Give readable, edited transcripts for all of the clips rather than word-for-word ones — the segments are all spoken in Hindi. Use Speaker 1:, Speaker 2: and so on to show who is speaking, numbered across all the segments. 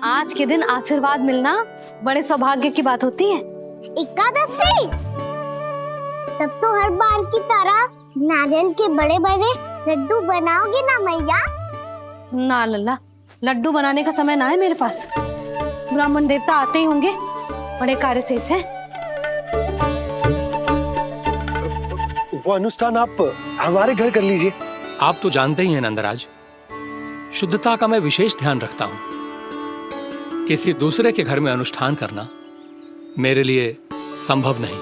Speaker 1: आज के दिन आशीर्वाद मिलना बड़े सौभाग्य की बात होती है।
Speaker 2: एकादशी तब तो हर बार की तरह नारियल के बड़े बड़े लड्डू बनाओगे ना मैया?
Speaker 1: ना लल्ला, लड्डू बनाने का समय ना है मेरे पास। ब्राह्मण देवता आते ही होंगे, बड़े कार्य शेष हैं।
Speaker 3: वो अनुष्ठान आप हमारे घर कर लीजिए।
Speaker 4: आप तो जानते ही हैं नंदराज, शुद्धता का मैं विशेष ध्यान रखता हूं। किसी दूसरे के घर में अनुष्ठान करना मेरे लिए संभव नहीं।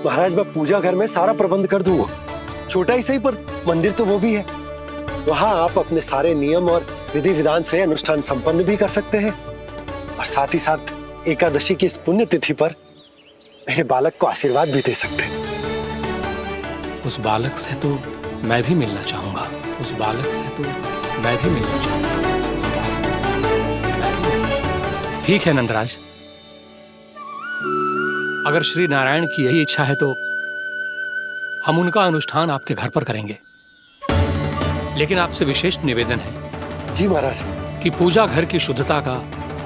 Speaker 3: महाराज, मैं पूजा घर में सारा प्रबंध कर दूंगा। छोटा ही सही, पर मंदिर तो वो भी है। वहां आप अपने सारे नियम और विधि विधान से अनुष्ठान संपन्न भी कर सकते हैं, और साथ ही साथ एकादशी की इस पुण्य तिथि पर मेरे बालक को आशीर्वाद भी दे सकते हैं।
Speaker 4: उस बालक से तो मैं भी मिलना चाहूंगा। उस बालक से तो मैं भी मिलना चाहूंगा। ठीक है नंदराज, अगर श्री नारायण की यही इच्छा है तो हम उनका अनुष्ठान आपके घर पर करेंगे। लेकिन आपसे विशेष निवेदन है
Speaker 3: जी महाराज,
Speaker 4: कि पूजा घर की शुद्धता का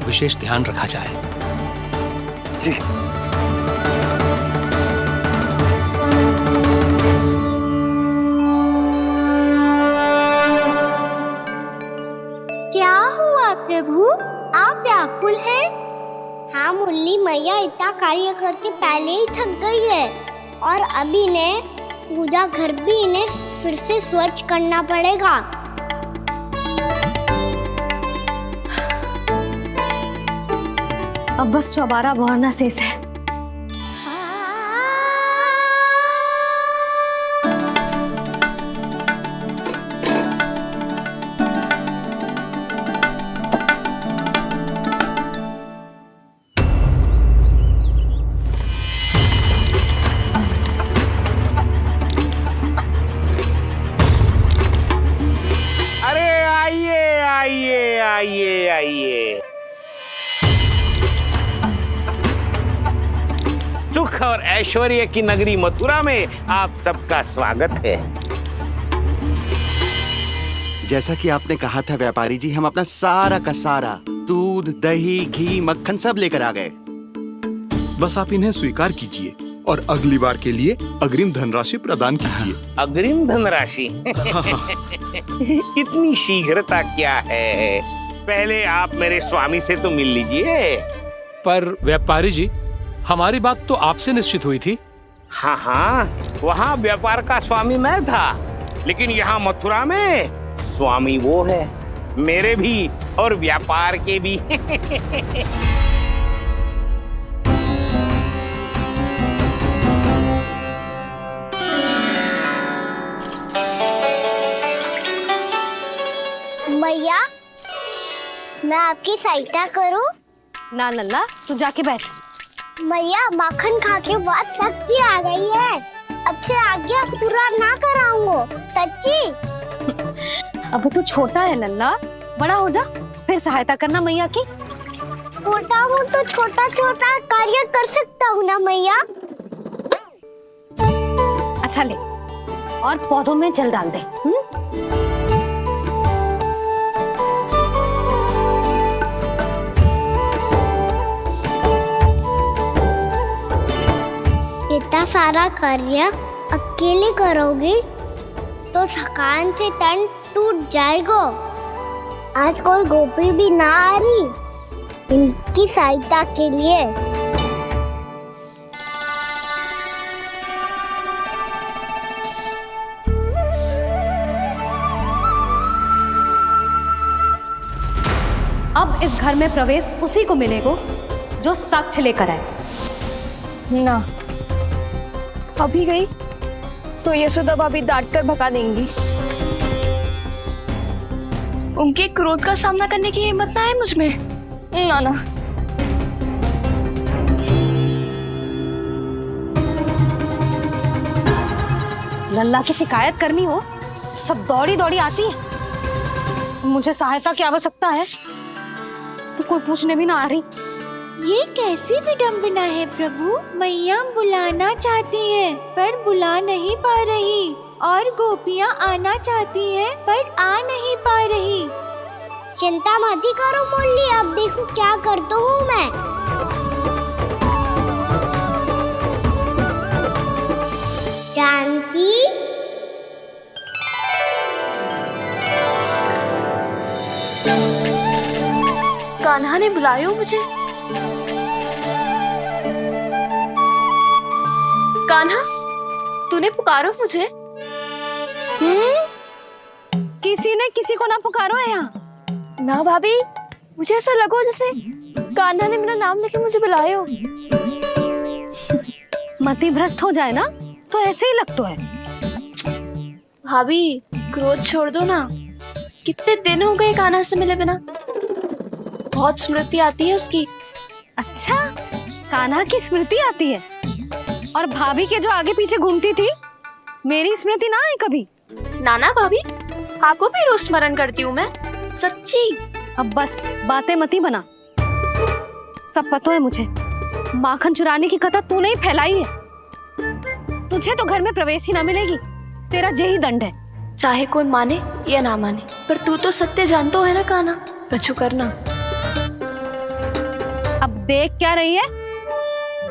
Speaker 4: विशेष ध्यान रखा जाए।
Speaker 3: जी।
Speaker 2: क्या हुआ प्रभु, आप व्याकुल हैं? हाँ मुरली मैया इतना कार्य करके पहले ही थक गई है, और अभी ने पूजा घर भी इन्हें फिर से स्वच्छ करना पड़ेगा।
Speaker 1: अब बस चौबारा बहाना शेष है।
Speaker 5: आइए। सुख और ऐश्वर्य की नगरी मथुरा में आप सबका स्वागत है।
Speaker 6: जैसा कि आपने कहा था व्यापारी जी, हम अपना सारा का सारा दूध, दही, घी, मक्खन सब लेकर आ गए।
Speaker 7: बस आप इन्हें स्वीकार कीजिए और अगली बार के लिए अग्रिम धनराशि प्रदान कीजिए।
Speaker 5: अग्रिम धनराशि? इतनी शीघ्रता क्या है? पहले आप मेरे स्वामी से तो मिल लीजिए।
Speaker 4: पर व्यापारी जी, हमारी बात तो आपसे निश्चित हुई थी।
Speaker 5: हाँ, वहाँ व्यापार का स्वामी मैं था, लेकिन यहाँ मथुरा में स्वामी वो है, मेरे भी और व्यापार के भी।
Speaker 2: भैया, मैं आपकी सहायता करूं?
Speaker 1: ना लल्ला, तू जाके बैठ।
Speaker 2: भैया, माखन खा के बहुत शक्ति आ गई है। अब से आज्ञा पूरा ना कराऊंगा, सच्ची।
Speaker 1: अभी तू छोटा है लल्ला, बड़ा हो जा फिर सहायता करना मैया की।
Speaker 2: छोटा हूँ तो छोटा छोटा कार्य कर सकता हूँ ना मैया।
Speaker 1: अच्छा ले, और पौधों में जल डाल दे।
Speaker 2: इतना सारा कार्य अकेले करोगी तो थकान से तन टूट जाएगा। आज कोई गोपी भी ना आ रही इनकी सहायता के लिए।
Speaker 1: अब इस घर में प्रवेश उसी को मिलेगा जो साक्ष्य लेकर आए।
Speaker 8: ना, अभी गई तो यशोदा भाभी डांट कर भगा देंगी। उनके क्रोध का सामना करने की हिम्मत ना है मुझ में। ना ना।
Speaker 1: लल्ला की शिकायत करनी हो सब दौड़ी दौड़ी आती है। मुझे सहायता की आवश्यकता है तो कोई पूछने भी ना आ रही।
Speaker 9: ये कैसी विडंबना है प्रभु। मैया बुलाना चाहती हैं पर बुला नहीं पा रही, और गोपियाँ आना चाहती हैं पर आ नहीं पा रही।
Speaker 2: चिंता मत ही करो मुरली, अब देखो क्या करता हूँ मैं। जानकी,
Speaker 8: कान्हा ने बुलाया मुझे। कान्हा, तूने पुकारो मुझे?
Speaker 1: किसी ने किसी को ना पुकारो है यहाँ।
Speaker 8: ना भाभी, मुझे ऐसा लगो जैसे कान्हा ने मेरा नाम लेके मुझे बुलाया हो।
Speaker 1: मति भ्रष्ट हो जाए ना तो ऐसे ही लगता है।
Speaker 8: भाभी, क्रोध छोड़ दो ना। कितने दिन हो गए कान्हा से मिले बिना। बहुत स्मृति आती है उसकी।
Speaker 1: अच्छा, कान्हा की स्मृति आती है? और भाभी के जो आगे पीछे घूमती थी, मेरी स्मृति ना आई कभी?
Speaker 8: नाना भाभी, आपको भी रोज स्मरण करती हूँ मैं, सच्ची।
Speaker 1: अब बस बातें मती बना। सब पता है मुझे। माखन चुराने की कथा तूने ही फैलाई है। तुझे तो घर में प्रवेश ही ना मिलेगी। तेरा यही दंड है।
Speaker 8: चाहे कोई माने या ना माने, पर तू तो सत्य जानतो है ना कान्हा। कछु करना।
Speaker 1: अब देख क्या रही है,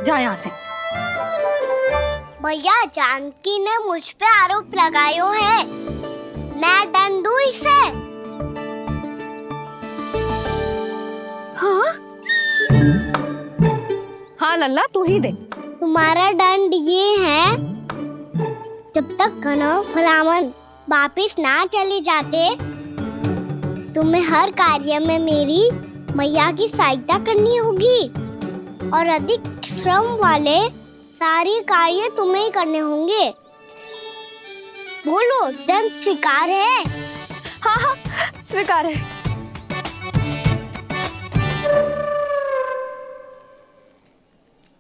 Speaker 1: जा यहाँ से।
Speaker 2: भैया, जानकी ने मुझ पे आरोप लगायो है। मैं दंड दूं इसे?
Speaker 1: हाँ हाँ लल्ला, तू ही दे।
Speaker 2: तुम्हारा दंड ये है, जब तक कनव फलावन वापिस ना चले जाते, तुम्हें हर कार्य में मेरी मैया की सहायता करनी होगी और अधिक श्रम वाले सारे कार्य तुम्हें ही करने होंगे। बोलो, दंड स्वीकार है?
Speaker 8: हाँ हाँ, स्वीकार है।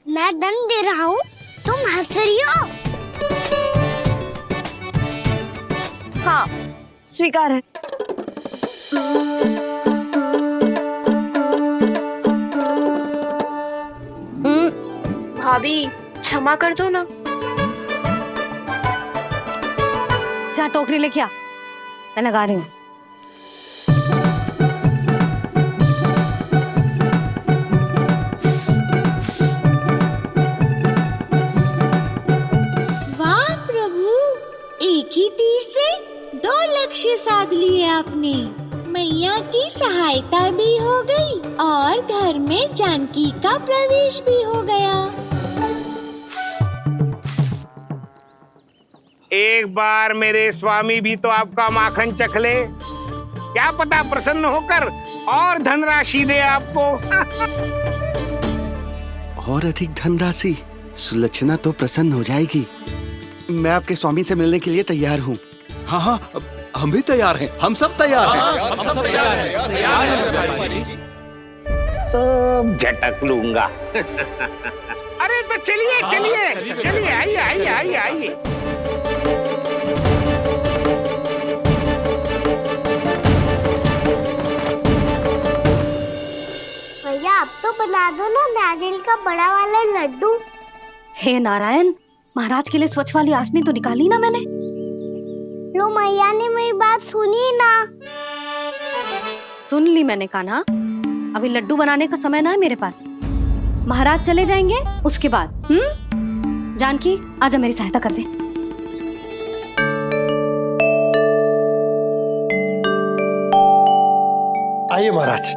Speaker 2: मैं दंड दे रहा हूँ, तुम हंस रही हो?
Speaker 8: हाँ, स्वीकार है। भाभी, क्षमा कर दो ना।
Speaker 1: जा टोकरी लेके आ, मैं लगा रही हूँ।
Speaker 9: वाह प्रभु, एक ही तीर से 2 लक्ष्य साध लिए आपने। मैया की सहायता भी हो गई और घर में जानकी का प्रवेश भी हो गया।
Speaker 5: एक बार मेरे स्वामी भी तो आपका माखन चख ले। क्या पता प्रसन्न होकर और धनराशि दे आपको।
Speaker 6: और अधिक धनराशि? सुलक्षणा तो प्रसन्न हो जाएगी। मैं आपके स्वामी से मिलने के लिए तैयार हूँ।
Speaker 7: हाँ हाँ, हम भी तैयार हैं। हम सब तैयार हैं।
Speaker 4: हम सब तैयार हैं।
Speaker 5: सब झटक लूंगा। अरे तो चलिए चलिए चलिए, आइए आइए आइए आइए।
Speaker 2: भैया, अब तो बना दो ना नारियल का बड़ा वाला लड्डू।
Speaker 1: हे नारायण, महाराज के लिए स्वच्छ वाली आसनी तो निकाली ना मैंने।
Speaker 2: लो, मैया ने मेरी बात सुनी ना।
Speaker 1: सुन ली मैंने कान्हा। अभी लड्डू बनाने का समय ना है मेरे पास। महाराज चले जाएंगे उसके बाद। जानकी, आजा मेरी सहायता कर दे।
Speaker 3: आइए महाराज,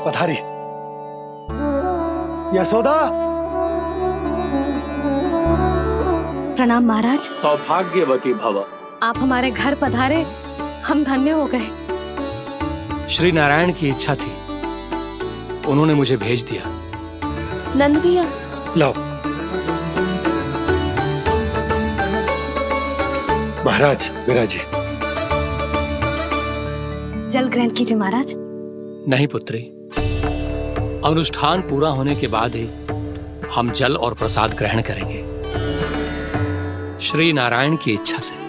Speaker 3: पधारी। यशोदा।
Speaker 1: प्रणाम महाराज।
Speaker 4: सौभाग्यवती भव।
Speaker 1: आप हमारे घर पधारे, हम धन्य हो गए।
Speaker 4: श्री नारायण की इच्छा थी, उन्होंने मुझे भेज दिया।
Speaker 8: नंद भैया,
Speaker 3: लो महाराज, विराजी।
Speaker 1: जल ग्रहण कीजिए महाराज।
Speaker 4: नहीं पुत्री, अनुष्ठान पूरा होने के बाद ही हम जल और प्रसाद ग्रहण करेंगे, श्री नारायण की इच्छा से।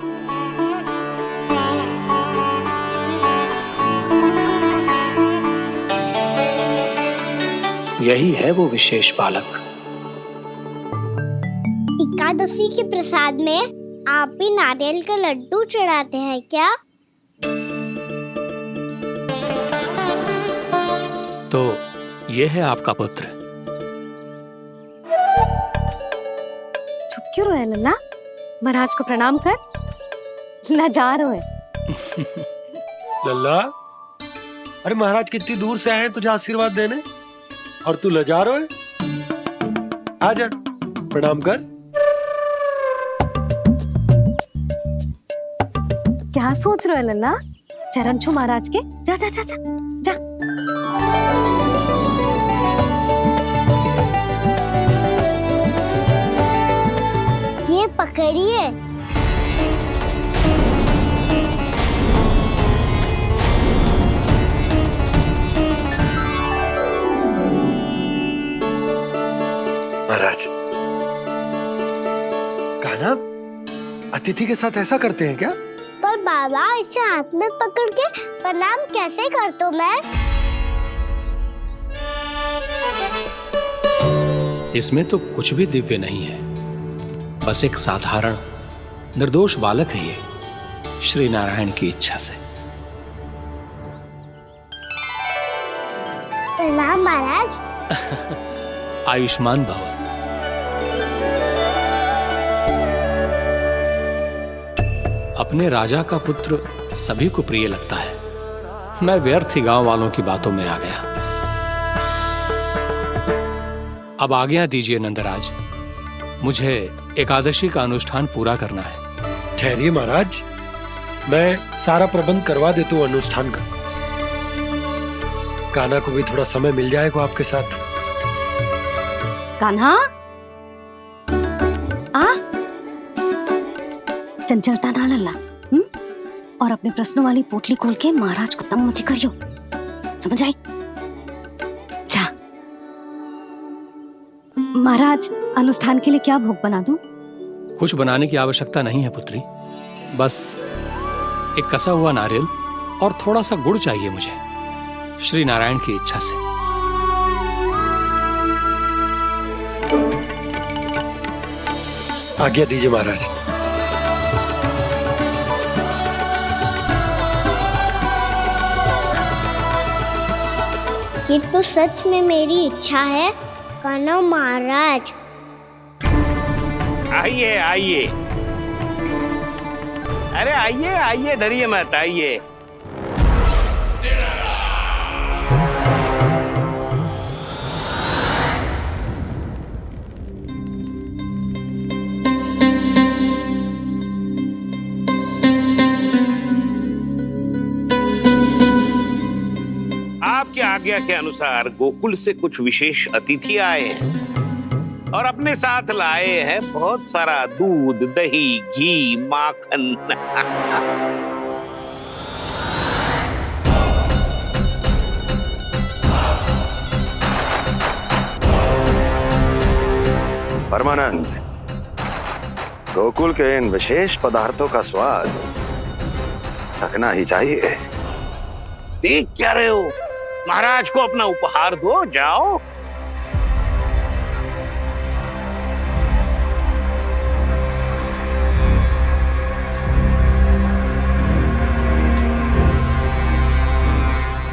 Speaker 4: यही है वो विशेष बालक।
Speaker 2: एकादशी के प्रसाद में आप भी नारियल का लड्डू चढ़ाते हैं क्या?
Speaker 4: तो ये है आपका पुत्र।
Speaker 1: चुप क्यों रहे लल्ला? महाराज को प्रणाम कर। लाजार है
Speaker 3: लल्ला, अरे महाराज कितनी दूर से आए हैं तुझे आशीर्वाद देने, और तू लजारो है? आजा प्रणाम कर।
Speaker 1: क्या सोच रहे हो लल्ला? चरण छू महाराज के। जा जा जा जा जा।
Speaker 2: ये पकड़िए।
Speaker 3: महाराज, कान्हा अतिथि के साथ ऐसा करते हैं क्या?
Speaker 2: पर बाबा, इसे हाथ में पकड़ के प्रणाम कैसे करता हूँ मैं?
Speaker 4: इसमें तो कुछ भी दिव्य नहीं है, बस एक साधारण निर्दोष बालक है ये, श्री नारायण की इच्छा से।
Speaker 2: प्रणाम महाराज।
Speaker 4: आयुष्मान भव। अपने राजा का पुत्र सभी को प्रिय लगता है। मैं व्यर्थ ही गांव वालों की बातों में आ गया। अब आज्ञा दीजिए नंदराज, मुझे एकादशी का अनुष्ठान पूरा करना है।
Speaker 3: ठहरिए महाराज, मैं सारा प्रबंध करवा देता हूँ अनुष्ठान का। कान्हा को भी थोड़ा समय मिल जाएगा आपके साथ।
Speaker 1: कान्हा, आ चंचलता ना लल्ला। और अपने प्रश्नों वाली पोटली खोल के महाराज को तंग मत करियो, समझ आई? जा। महाराज, अनुष्ठान के लिए क्या भोग बना दूं?
Speaker 4: कुछ बनाने की आवश्यकता नहीं है पुत्री, बस एक कसा हुआ नारियल और थोड़ा सा गुड़ चाहिए मुझे, श्री नारायण की इच्छा से।
Speaker 3: आज्ञा दीजिए महाराज।
Speaker 2: ये तो सच में मेरी इच्छा है कान्हा महाराज।
Speaker 5: आइए आइए, अरे आइए आइए, डरिए मत, आइए। आपकी आज्ञा के अनुसार गोकुल से कुछ विशेष अतिथि आए हैं और अपने साथ लाए हैं बहुत सारा दूध, दही, घी, माखन।
Speaker 10: परमानंद, गोकुल के इन विशेष पदार्थों का स्वाद चखना ही चाहिए।
Speaker 5: देख क्या रहे हो? महाराज को अपना उपहार दो, जाओ।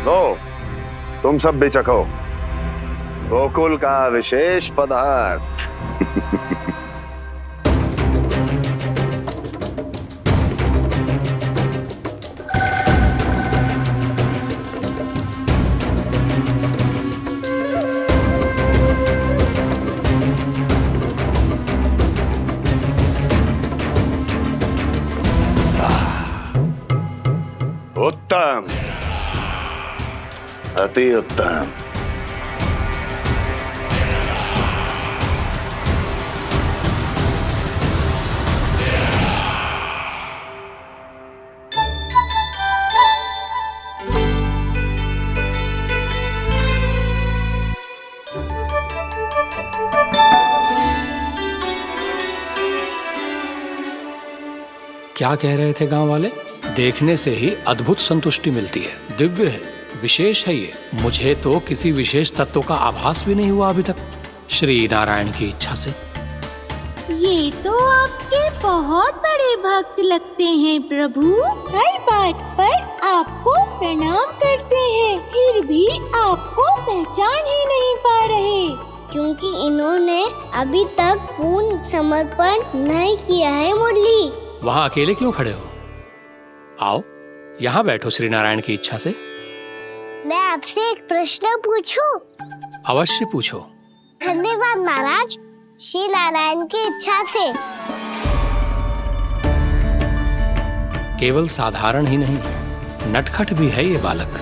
Speaker 10: लो, तुम सब भी चखो गोकुल का विशेष पदार्थ। उत्तम, अति उत्तम।
Speaker 4: क्या कह रहे थे गांव वाले? देखने से ही अद्भुत संतुष्टि मिलती है, दिव्य है, विशेष है ये। मुझे तो किसी विशेष तत्व का आभास भी नहीं हुआ अभी तक, श्री नारायण की इच्छा से।
Speaker 9: ये तो आपके बहुत बड़े भक्त लगते हैं प्रभु। हर बात पर आपको प्रणाम करते हैं, फिर भी आपको पहचान ही नहीं पा रहे।
Speaker 2: क्योंकि इन्होंने अभी तक पूर्ण समर्पण नहीं किया है मुरली।
Speaker 4: वहां अकेले क्यों खड़े हो? आओ यहाँ बैठो श्री नारायण की इच्छा से।
Speaker 2: मैं आपसे एक प्रश्न पूछूं?
Speaker 4: अवश्य पूछो।
Speaker 2: धन्यवाद महाराज। श्री नारायण की इच्छा से।
Speaker 4: केवल साधारण ही नहीं, नटखट भी है ये बालक।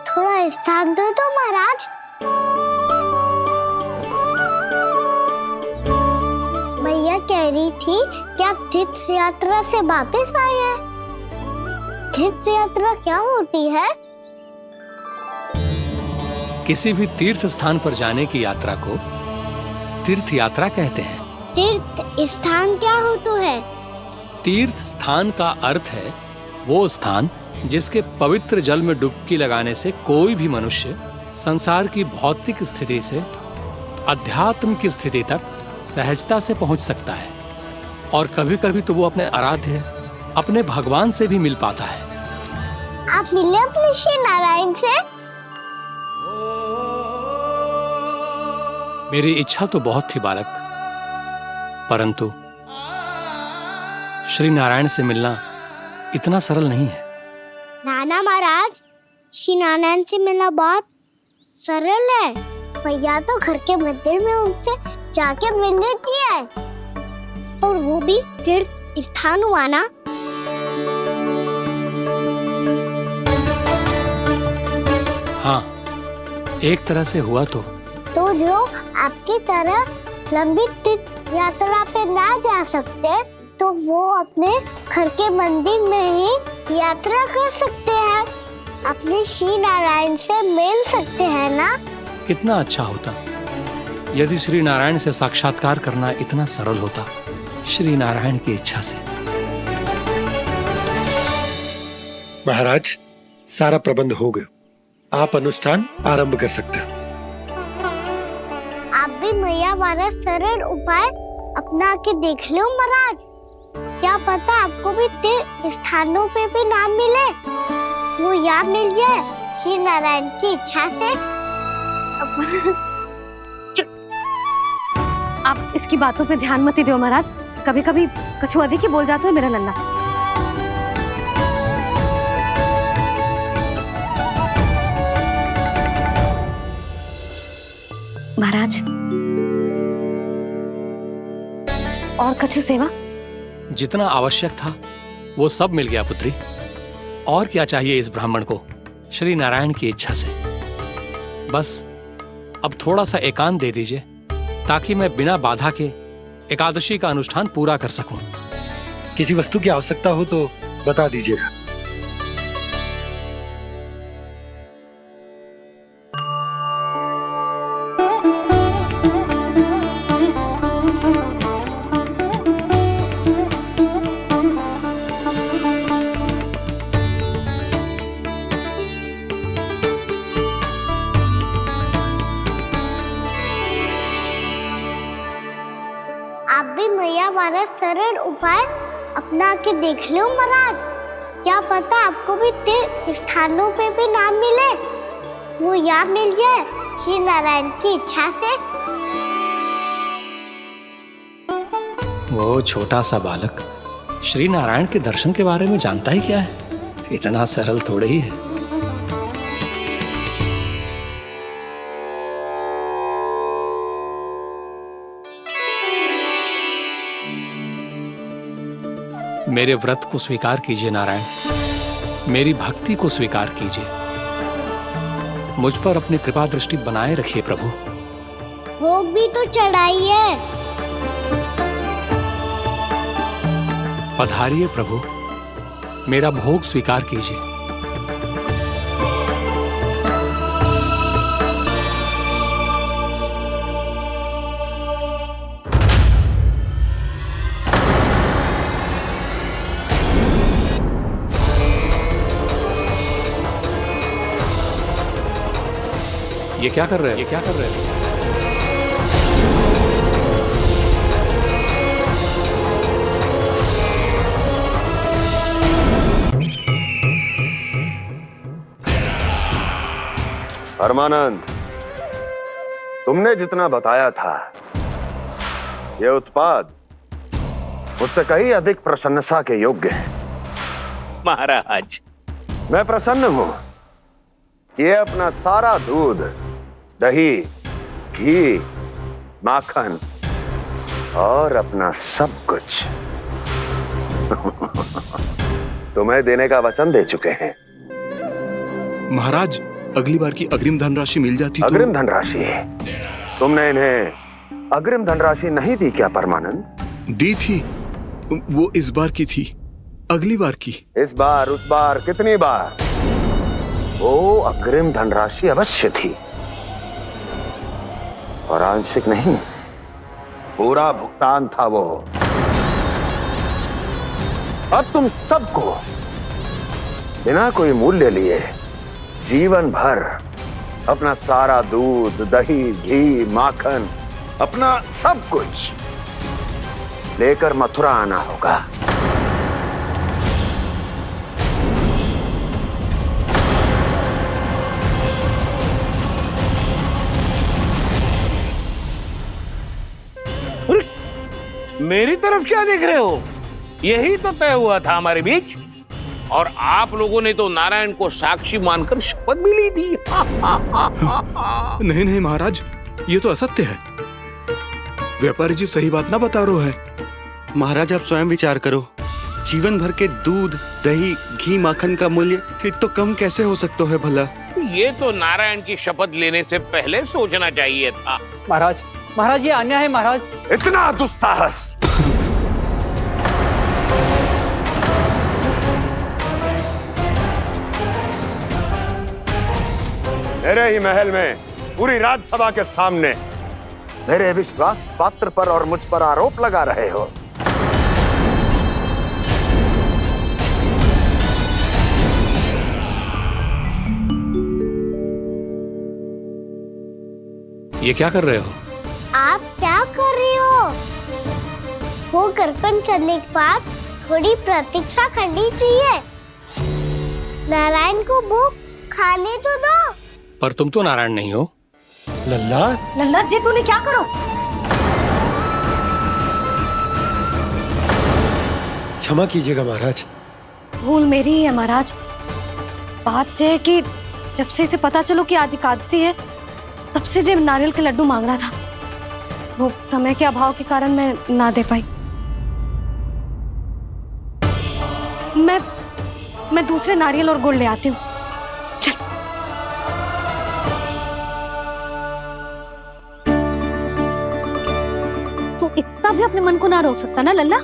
Speaker 2: थोड़ा स्थान दो तो महाराज। भैया कह रही थी कि आप तीर्थ यात्रा से वापस आए हैं। तीर्थ यात्रा क्या होती है?
Speaker 4: किसी भी तीर्थ स्थान पर जाने की यात्रा को तीर्थ यात्रा कहते हैं।
Speaker 2: तीर्थ स्थान क्या होता है?
Speaker 4: तीर्थ स्थान का अर्थ है वो स्थान जिसके पवित्र जल में डुबकी लगाने से कोई भी मनुष्य संसार की भौतिक स्थिति से अध्यात्म की स्थिति तक सहजता से पहुंच सकता है, और कभी कभी तो वो अपने आराध्य अपने भगवान से भी मिल पाता है।
Speaker 2: आप मिले अपने श्री नारायण से?
Speaker 4: मेरी इच्छा तो बहुत थी बालक, परंतु श्री नारायण से मिलना इतना सरल नहीं है।
Speaker 2: नाना महाराज, श्री नारायण से मिलना बहुत सरल है। भैया तो घर के मंदिर में उनसे जाके मिल लेती है, और वो भी तीर्थ स्थान हुआ ना।
Speaker 4: हाँ, एक तरह से हुआ तो
Speaker 2: जो आपकी तरह लंबी तीर्थ यात्रा पे ना जा सकते, तो वो अपने घर के मंदिर में ही यात्रा कर सकते हैं, अपने श्री नारायण से मिल सकते हैं ना।
Speaker 4: कितना अच्छा होता यदि श्री नारायण से साक्षात्कार करना इतना सरल होता, श्री नारायण की इच्छा से।
Speaker 3: महाराज, सारा प्रबंध हो गया, आप अनुष्ठान आरंभ कर सकते हैं।
Speaker 2: आप भी मैया वाला सरल उपाय अपना के देख लो महाराज। क्या पता आपको भी तीर्थ स्थानों पे भी नाम मिले, वो याद मिल जाए श्री नारायण की इच्छा से।
Speaker 1: आप इसकी बातों पे ध्यान मत दो महाराज, कभी कभी कछु अधिक ही बोल जाते हो मेरा नन्ना। महाराज, और कछु सेवा?
Speaker 4: जितना आवश्यक था वो सब मिल गया पुत्री। और क्या चाहिए इस ब्राह्मण को श्री नारायण की इच्छा से? बस अब थोड़ा सा एकांत दे दीजिए, ताकि मैं बिना बाधा के एकादशी का अनुष्ठान पूरा कर सकूं।
Speaker 3: किसी वस्तु की आवश्यकता हो तो बता दीजिएगा।
Speaker 2: आप भी मैया वाला सरल उपाय अपना के देख लो महाराज। क्या पता आपको भी तीर्थ स्थानों पे भी नाम मिले, वो याद मिल जाए श्री नारायण की इच्छा से।
Speaker 4: वो छोटा सा बालक श्री नारायण के दर्शन के बारे में जानता ही क्या है? इतना सरल थोड़े ही है। मेरे व्रत को स्वीकार कीजिए नारायण, मेरी भक्ति को स्वीकार कीजिए, मुझ पर अपनी कृपा दृष्टि बनाए रखिए प्रभु।
Speaker 2: भोग भी तो चढ़ाइए।
Speaker 4: पधारिए प्रभु, मेरा भोग स्वीकार कीजिए। ये क्या कर रहे हैं? ये क्या कर रहे हैं?
Speaker 10: परमानंद, तुमने जितना बताया था, ये उत्पाद मुझसे कहीं अधिक प्रशंसा के योग्य है।
Speaker 5: महाराज,
Speaker 10: मैं प्रसन्न हूं। ये अपना सारा दूध, दही, घी, माखन और अपना सब कुछ तुम्हें देने का वचन दे चुके हैं।
Speaker 7: महाराज, अगली बार की अग्रिम धनराशि मिल जाती तो।
Speaker 10: अग्रिम धनराशि? तुमने इन्हें अग्रिम धनराशि नहीं दी क्या परमानंद?
Speaker 7: दी थी, वो इस बार की थी, अगली बार की।
Speaker 10: इस बार, उस बार, कितनी बार? वो अग्रिम धनराशि अवश्य थी और आंशिक नहीं, पूरा भुगतान था वो। अब तुम सबको बिना कोई मूल्य लिए जीवन भर अपना सारा दूध, दही, घी, माखन, अपना सब कुछ लेकर मथुरा आना होगा।
Speaker 5: मेरी तरफ क्या देख रहे हो? यही तो तय हुआ था हमारे बीच, और आप लोगों ने तो नारायण को साक्षी मानकर शपथ भी ली थी।
Speaker 7: नहीं नहीं महाराज, ये तो असत्य है। व्यापारी जी सही बात ना बता रहे हैं।
Speaker 6: महाराज, आप स्वयं विचार करो। जीवन भर के दूध, दही, घी, माखन का मूल्य तो कम कैसे हो सकता है भला?
Speaker 5: ये तो नारायण की शपथ लेने से पहले सोचना चाहिए था।
Speaker 11: महाराज, महाराज ये अन्याय है महाराज।
Speaker 10: इतना दुस्साहस! मेरे ही महल में पूरी राज्यसभा के सामने मेरे विश्वास पात्र पर और मुझ पर आरोप लगा रहे हो।
Speaker 4: ये क्या कर रहे हो?
Speaker 2: आप क्या कर रहे हो? वो करपन करने के बाद थोड़ी प्रतीक्षा करनी चाहिए। नारायण को भूख खाने तो दो।
Speaker 4: पर तुम तो नारायण नहीं हो।
Speaker 3: लल्ला,
Speaker 1: लल्ला जी, तूने क्या करो?
Speaker 3: क्षमा कीजिएगा महाराज।
Speaker 1: भूल मेरी ही है महाराज। बात यह है कि जब से इसे पता चलो कि आज एकादशी है, तब से जो नारियल के लड्डू मांग रहा था, वो समय के अभाव के कारण मैं ना दे पाई। मैं दूसरे नारियल और गुड़ ले आती हूँ। चल। तू इतना भी अपने मन को ना रोक सकता ना लल्ला?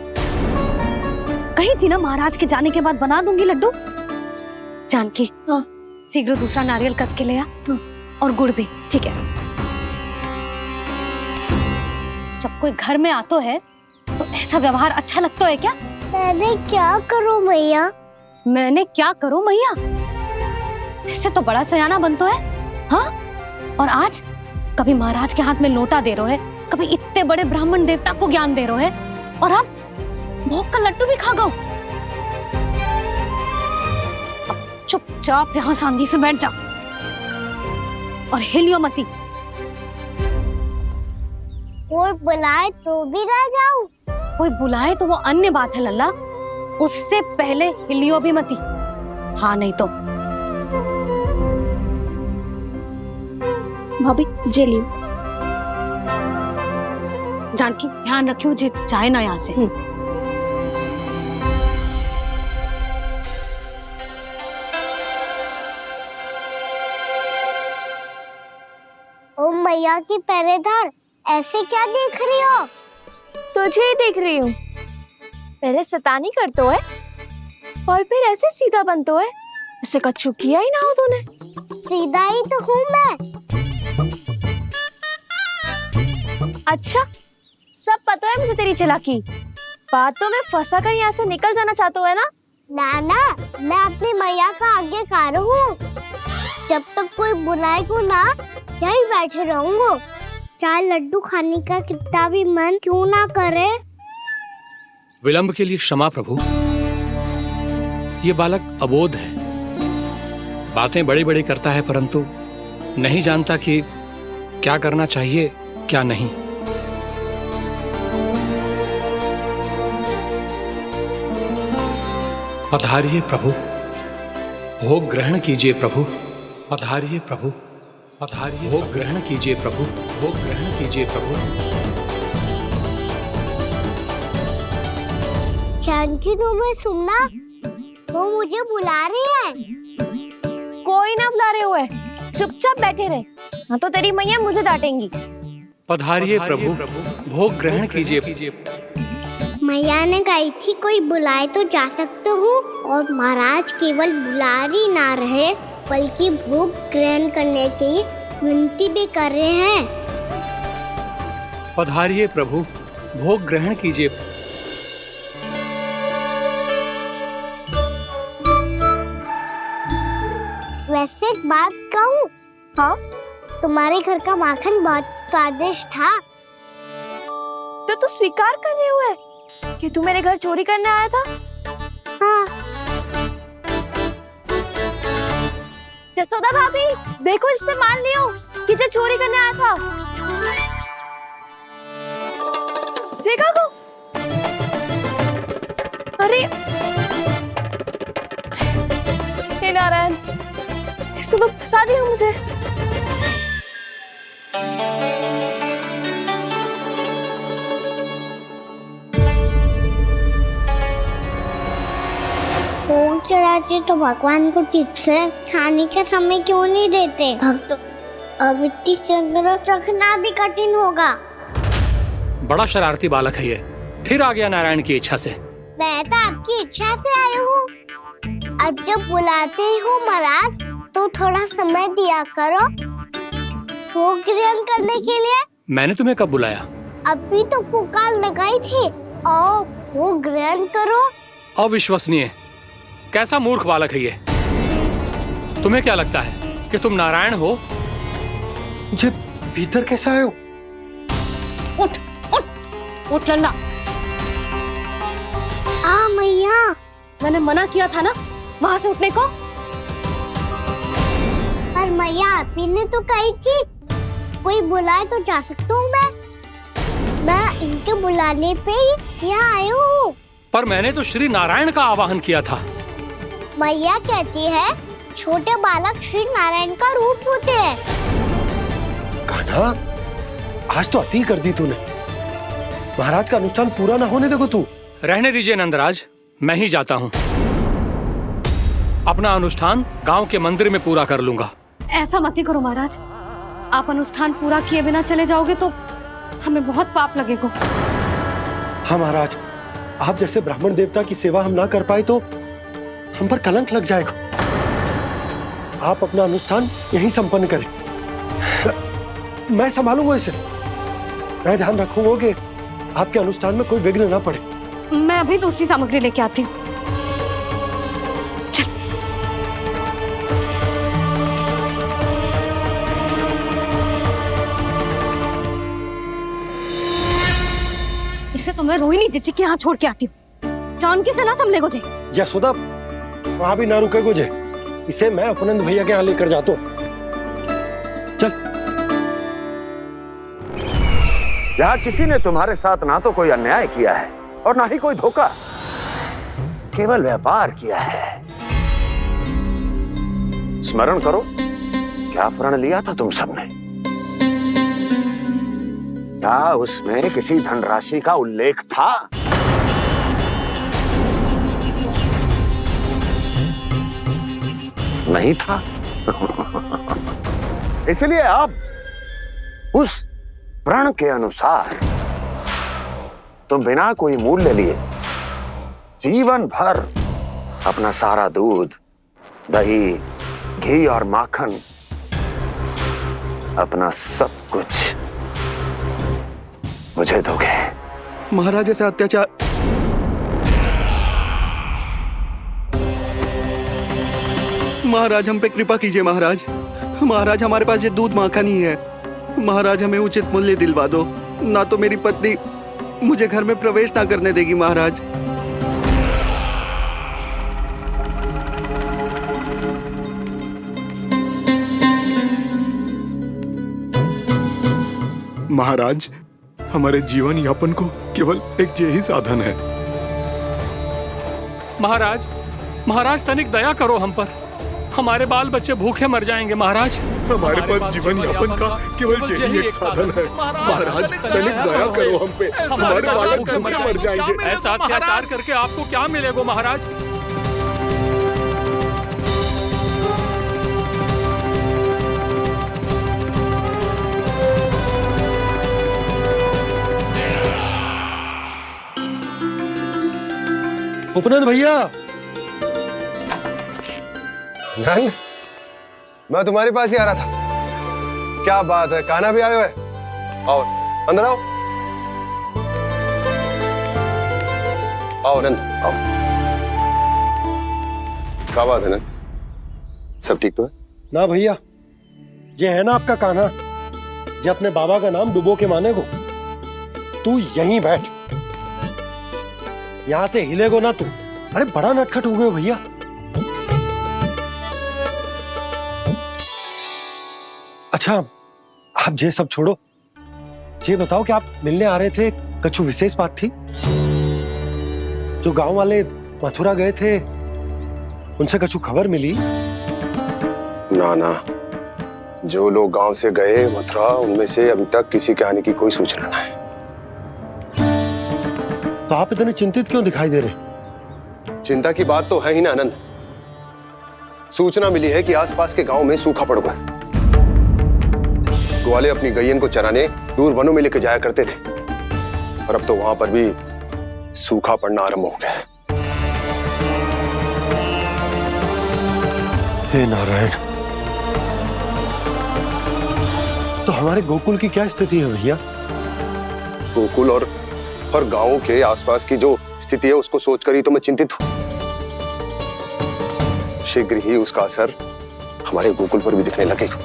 Speaker 1: कही थी ना महाराज के जाने के बाद बना दूंगी लड्डू। जानकी, शीघ्र दूसरा नारियल कस के ले आ, और गुड़ भी। ठीक है। जब कोई घर में आतो है तो ऐसा व्यवहार अच्छा लगता है क्या?
Speaker 2: मैंने क्या करूं मैया?
Speaker 1: मैंने क्या करूं मैया? इससे तो बड़ा सयाना बनतो है। हाँ? और आज कभी महाराज के हाथ में लोटा दे रहे है, कभी इतने बड़े ब्राह्मण देवता को ज्ञान दे रहे है, और अब भोग का लड्डू भी खा गो। चुपचाप यहाँ सांझी से बैठ जा और हिलियो मती।
Speaker 2: कोई बुलाए तो भी ना जाऊं?
Speaker 1: कोई बुलाए तो वो अन्य बात है लल्ला, उससे पहले हिलियो भी मती। हाँ नहीं तो।
Speaker 8: भाभी जे लियो।
Speaker 1: जानकी ध्यान रखियो जे जाए ना यहाँ से।
Speaker 2: ओ मैया की पहरेदार, ऐसे क्या देख रही हो?
Speaker 8: तुझे ही देख रही हूँ। पहले शैतानी करतो है और फिर ऐसे सीधा बनतो है। ऐसे कछु किया ही ना हो तूने।
Speaker 2: सीधा ही तो हूँ मैं।
Speaker 8: अच्छा, सब पता है मुझे तेरी चालाकी। बातों में फंसा कर यहाँ से निकल जाना चाहते हो है ना?
Speaker 2: नाना, मैं अपनी मैया का आज्ञाकार हूँ। जब तक कोई बुलाएगा ना, यहीं बैठे रहूंगा। चाहे लड्डू खाने का कितना भी मन क्यों ना करे।
Speaker 4: विलंब के लिए क्षमा प्रभु। ये बालक अबोध है, बातें बड़ी बड़ी करता है, परंतु नहीं जानता कि क्या करना चाहिए क्या नहीं। पधारिए प्रभु, भोग ग्रहण कीजिए प्रभु। पधारिए प्रभु, पधारिए, भोग ग्रहण कीजिए प्रभु, भोग ग्रहण कीजिए प्रभु।
Speaker 2: जानकी तुम्हें सुनना, वो मुझे बुला रही है।
Speaker 1: कोई ना बुला रहे हुए, चुपचाप बैठे रहे, हाँ तो तेरी मैया मुझे डांटेंगी।
Speaker 4: पधारिए प्रभु, भोग ग्रहण कीजिए।
Speaker 2: मैया ने कही थी कोई बुलाए तो जा सकते हूँ, और महाराज केवल बुला रही ना रहे बल्कि भोग ग्रहण करने की विनती भी कर रहे हैं।
Speaker 4: पधारिए प्रभु, भोग ग्रहण कीजिए।
Speaker 2: वैसे एक बात कहूँ? हाँ? तुम्हारे घर का माखन बहुत स्वादिष्ट था।
Speaker 1: तो तू स्वीकार कर रहे हुए कि तू मेरे घर चोरी करने आया था?
Speaker 2: हाँ।
Speaker 1: जसोदा भाभी, देखो इसने मान लियो कि जो चोरी करने आया था। देखा को? अरे हे नारायण, इसने तो फंसा दिया मुझे।
Speaker 2: भोग चढ़ाते तो भगवान को ठीक से खाने का समय क्यों नहीं देते? भक्त अब इतनी संग्रह रखना भी कठिन होगा।
Speaker 4: बड़ा शरारती बालक है ये, फिर आ गया नारायण की इच्छा से।
Speaker 2: मैं तो आपकी इच्छा से आई हूँ। अब जब बुलाते ही हो महाराज तो थोड़ा समय दिया करो भोग ग्रहण करने के लिए।
Speaker 4: मैंने तुम्हें कब बुलाया?
Speaker 2: अभी तो पुकार लगाई थी, आओ भोग ग्रहण करो।
Speaker 4: अविश्वसनीय, कैसा मूर्ख बालक है ये। तुम्हें क्या लगता है कि तुम नारायण हो?
Speaker 3: मुझे भीतर कैसे आए हो?
Speaker 1: उठ उठ उठ लल्ला।
Speaker 2: मैया,
Speaker 1: मैंने मना किया था ना वहाँ से उठने को।
Speaker 2: पर मैया आपी ने तो कही थी कोई बुलाए तो जा सकता हूँ मैं इनके बुलाने पे ही यहाँ आई हूँ।
Speaker 4: पर मैंने तो श्री नारायण का आवाहन किया था।
Speaker 2: मैया कहती है छोटे बालक श्री नारायण का रूप होते हैं।
Speaker 3: कान्हा, आज तो अति कर दी तूने। महाराज का अनुष्ठान पूरा ना होने देखो तू।
Speaker 4: रहने दीजिए नंदराज, मैं ही जाता हूँ। अपना अनुष्ठान गांव के मंदिर में पूरा कर लूंगा।
Speaker 1: ऐसा मत ही करो महाराज, आप अनुष्ठान पूरा किए बिना चले जाओगे तो हमें बहुत पाप लगेगा।
Speaker 3: हाँ महाराज, आप जैसे ब्राह्मण देवता की सेवा हम ना कर पाए तो हम पर कलंक लग जाएगा। आप अपना अनुष्ठान यहीं संपन्न करें, मैं संभालूंगा इसे। मैं ध्यान रखूंगा कि आपके अनुष्ठान में कोई विघ्न ना पड़े।
Speaker 1: मैं अभी दूसरी सामग्री लेके आती हूँ। इसे तो मैं रोहिणी जीजी के यहाँ छोड़ के आती हूँ। जानकी से ना संभले गुजे।
Speaker 3: यशोदा, वहां भी ना रुके गुजे। इसे मैं अपनंद भैया के यहाँ लेकर जाता हूँ। चल।
Speaker 10: यहाँ किसी ने तुम्हारे साथ ना तो कोई अन्याय किया है और ना ही कोई धोखा, केवल व्यापार किया है। स्मरण करो, क्या प्रण लिया था तुम सबने? क्या उसमें किसी धनराशि का उल्लेख था? नहीं था। इसलिए आप उस प्रण के अनुसार तुम बिना कोई मूल्य लिए जीवन भर अपना सारा दूध, दही, घी और माखन, अपना सब कुछ मुझे दोगे।
Speaker 6: महाराज ऐसा अत्याचार। महाराज हम पे कृपा कीजिए। महाराज, महाराज हमारे पास ये दूध माखन ही है। महाराज हमें उचित मूल्य दिलवा दो, ना तो मेरी पत्नी मुझे घर में प्रवेश ना करने देगी। महाराज
Speaker 7: महाराज, हमारे जीवन यापन को केवल एक यही साधन है।
Speaker 4: महाराज, महाराज तनिक दया करो हम पर। हमारे बाल बच्चे भूखे मर जाएंगे महाराज।
Speaker 7: हमारे पास जीवन यापन का केवल यही एक साधन है। महाराज तनिक दया करो हम पे, हमारे बालक भूखे मर जाएंगे।
Speaker 4: ऐसा अत्याचार करके आपको क्या मिलेगा महाराज?
Speaker 3: उपनंद भैया।
Speaker 12: नंद, मैं तुम्हारे पास ही आ रहा था। क्या बात है, कान्हा भी आयो है? आओ अंदर आओ। आओ नंद आओ। क्या बात है नंद, सब ठीक तो है?
Speaker 3: ना भैया, ये है ना आपका कान्हा, ये अपने बाबा का नाम डुबो के माने को। तू यहीं बैठ, यहां से हिलेगो ना तू। अरे बड़ा नटखट हो गए भैया। अच्छा, आप ये सब छोड़ो, ये बताओ कि आप मिलने आ रहे थे, कछु विशेष बात थी? जो गांव वाले मथुरा गए थे, उनसे कछु खबर मिली?
Speaker 12: ना ना, जो लोग गांव से गए मथुरा, उनमें से अभी तक किसी के आने की कोई सूचना नहीं है।
Speaker 3: तो आप इतने चिंतित क्यों दिखाई दे रहे?
Speaker 12: चिंता की बात तो है ही ना आनंद। सूचना मिली है कि आसपास के गांव में सूखा पड़ गया। ग्वाले अपनी गैयन को चराने दूर वनों में लेकर जाया करते थे, और अब तो वहां पर भी सूखा पड़ना आरंभ हो गया है।
Speaker 3: हे नारायण, तो हमारे गोकुल की क्या स्थिति है भैया?
Speaker 12: गोकुल और गांवों के आसपास की जो स्थिति है उसको सोचकर ही तो मैं चिंतित हूं। शीघ्र ही उसका असर हमारे गोकुल पर भी दिखने लगेगा।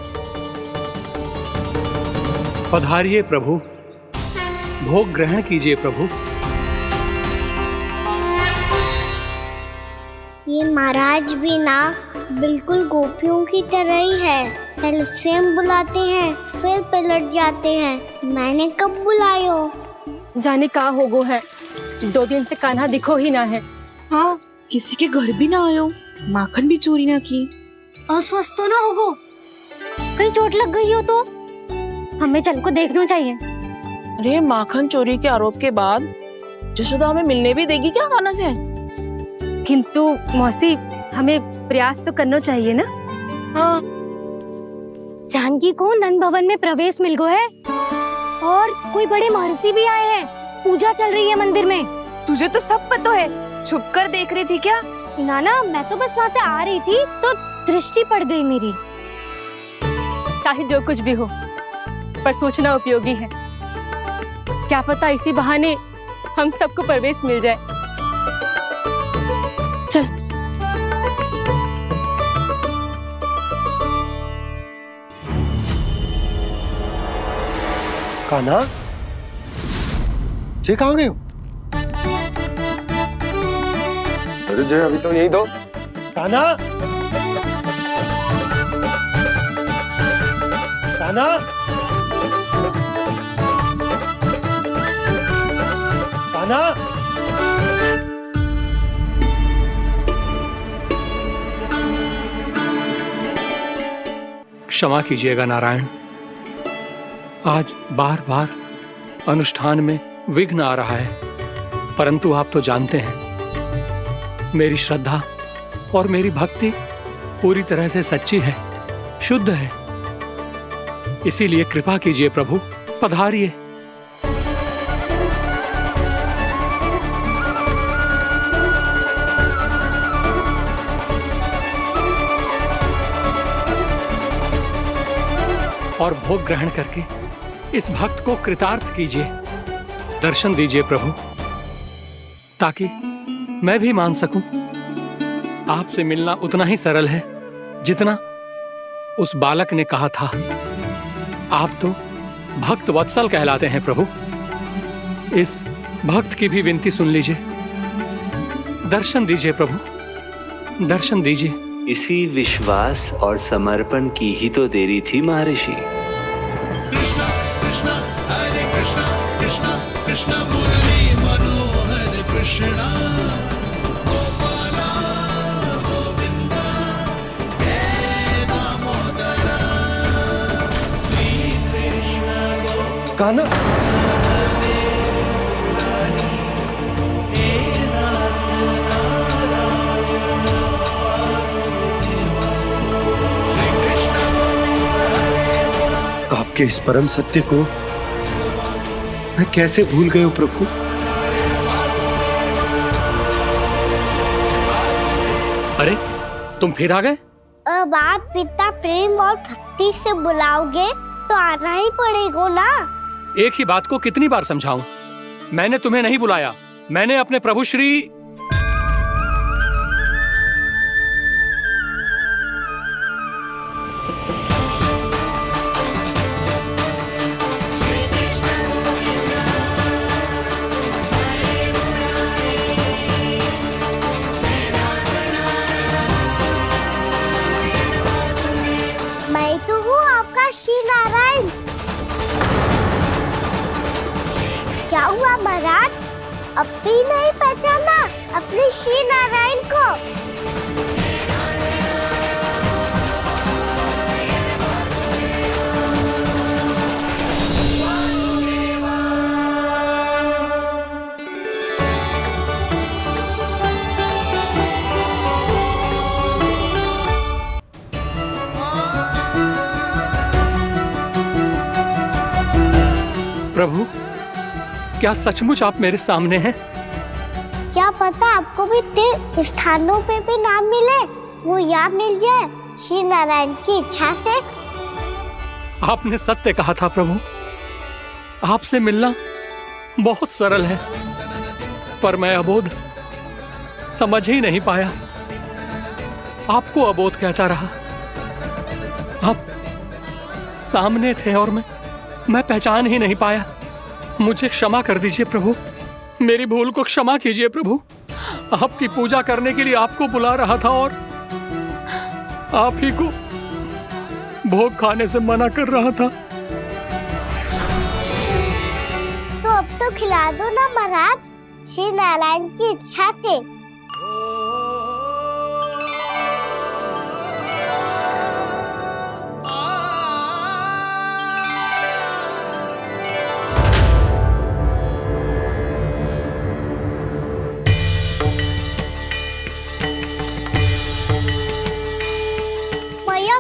Speaker 4: पधारिए प्रभु, भोग ग्रहण कीजिए प्रभु।
Speaker 2: ये महाराज भी ना बिल्कुल गोपियों की तरह ही है। पहले स्वयं बुलाते हैं, फिर पलट जाते हैं। मैंने कब बुलायो?
Speaker 1: जाने का होगो है, 2 दिन से कान्हा दिखो ही ना है।
Speaker 13: हाँ, किसी के घर भी ना आयो, माखन भी चोरी ना की।
Speaker 1: अस्वस्थ तो ना होगो, कहीं चोट लग गई हो तो? हमें चल को देखना चाहिए।
Speaker 13: अरे माखन चोरी के आरोप के बाद जशोदा हमें मिलने भी देगी क्या कान्हा से?
Speaker 1: किंतु मौसी, हमें प्रयास तो करना चाहिए ना।
Speaker 13: हाँ।
Speaker 1: जानकी को नंद भवन में प्रवेश मिल गो है, और कोई बड़े महर्षि भी आए हैं। पूजा चल रही है मंदिर में।
Speaker 13: तुझे तो सब पता है, छुप कर देख रही थी क्या?
Speaker 1: नाना, मैं तो बस वहाँ से आ रही थी तो दृष्टि पड़ गई मेरी। चाहे जो कुछ भी हो, पर सोचना उपयोगी है। क्या पता इसी बहाने हम सबको प्रवेश मिल जाए। चल।
Speaker 3: कान्हा, जे कहाँ गए हो?
Speaker 12: अरे जय, अभी तो यही दो।
Speaker 3: कान्हा, कान्हा, कान्हा।
Speaker 4: क्षमा कीजिएगा नारायण, आज बार बार अनुष्ठान में विघ्न आ रहा है, परंतु आप तो जानते हैं मेरी श्रद्धा और मेरी भक्ति पूरी तरह से सच्ची है, शुद्ध है। इसीलिए कृपा कीजिए प्रभु, पधारिए। और भोग ग्रहण करके इस भक्त को कृतार्थ कीजिए। दर्शन दीजिए प्रभु, ताकि मैं भी मान सकूं आपसे मिलना उतना ही सरल है जितना उस बालक ने कहा था। आप तो भक्त वत्सल कहलाते हैं प्रभु। इस भक्त की भी विनती सुन लीजिए। दर्शन दीजिए प्रभु, दर्शन दीजिए।
Speaker 14: इसी विश्वास और समर्पण की ही तो देरी थी महर्षि।
Speaker 15: कृष्णा कृष्णा हरे
Speaker 3: कान्हा, आपके इस परम सत्य को मैं कैसे भूल गया हूं प्रभु।
Speaker 4: अरे तुम फिर आ गए?
Speaker 2: अब आप इतना प्रेम और भक्ति से बुलाओगे तो आना ही पड़ेगा ना।
Speaker 4: एक ही बात को कितनी बार समझाऊं? मैंने तुम्हें नहीं बुलाया, मैंने अपने प्रभु श्री
Speaker 2: मैं तो हूँ आपका श्री नारायण। क्या हुआ महाराज, अब भी नहीं पहचाना अपने श्री नारायण को?
Speaker 4: प्रभु, क्या सचमुच आप मेरे सामने हैं?
Speaker 2: क्या पता आपको भी तीर्थ स्थानों पे भी नाम मिले, वो यहाँ मिल जाए श्री नारायण की इच्छा से।
Speaker 4: आपने सत्य कहा था प्रभु, आपसे मिलना बहुत सरल है, पर मैं अबोध समझ ही नहीं पाया। आपको अबोध कहता रहा। आप सामने थे और मैं पहचान ही नहीं पाया। मुझे क्षमा कर दीजिए प्रभु, मेरी भूल को क्षमा कीजिए प्रभु। आपकी पूजा करने के लिए आपको बुला रहा था और आप ही को भोग खाने से मना कर रहा था।
Speaker 2: तो अब तो खिला दो ना महाराज, श्री नारायण की इच्छा से।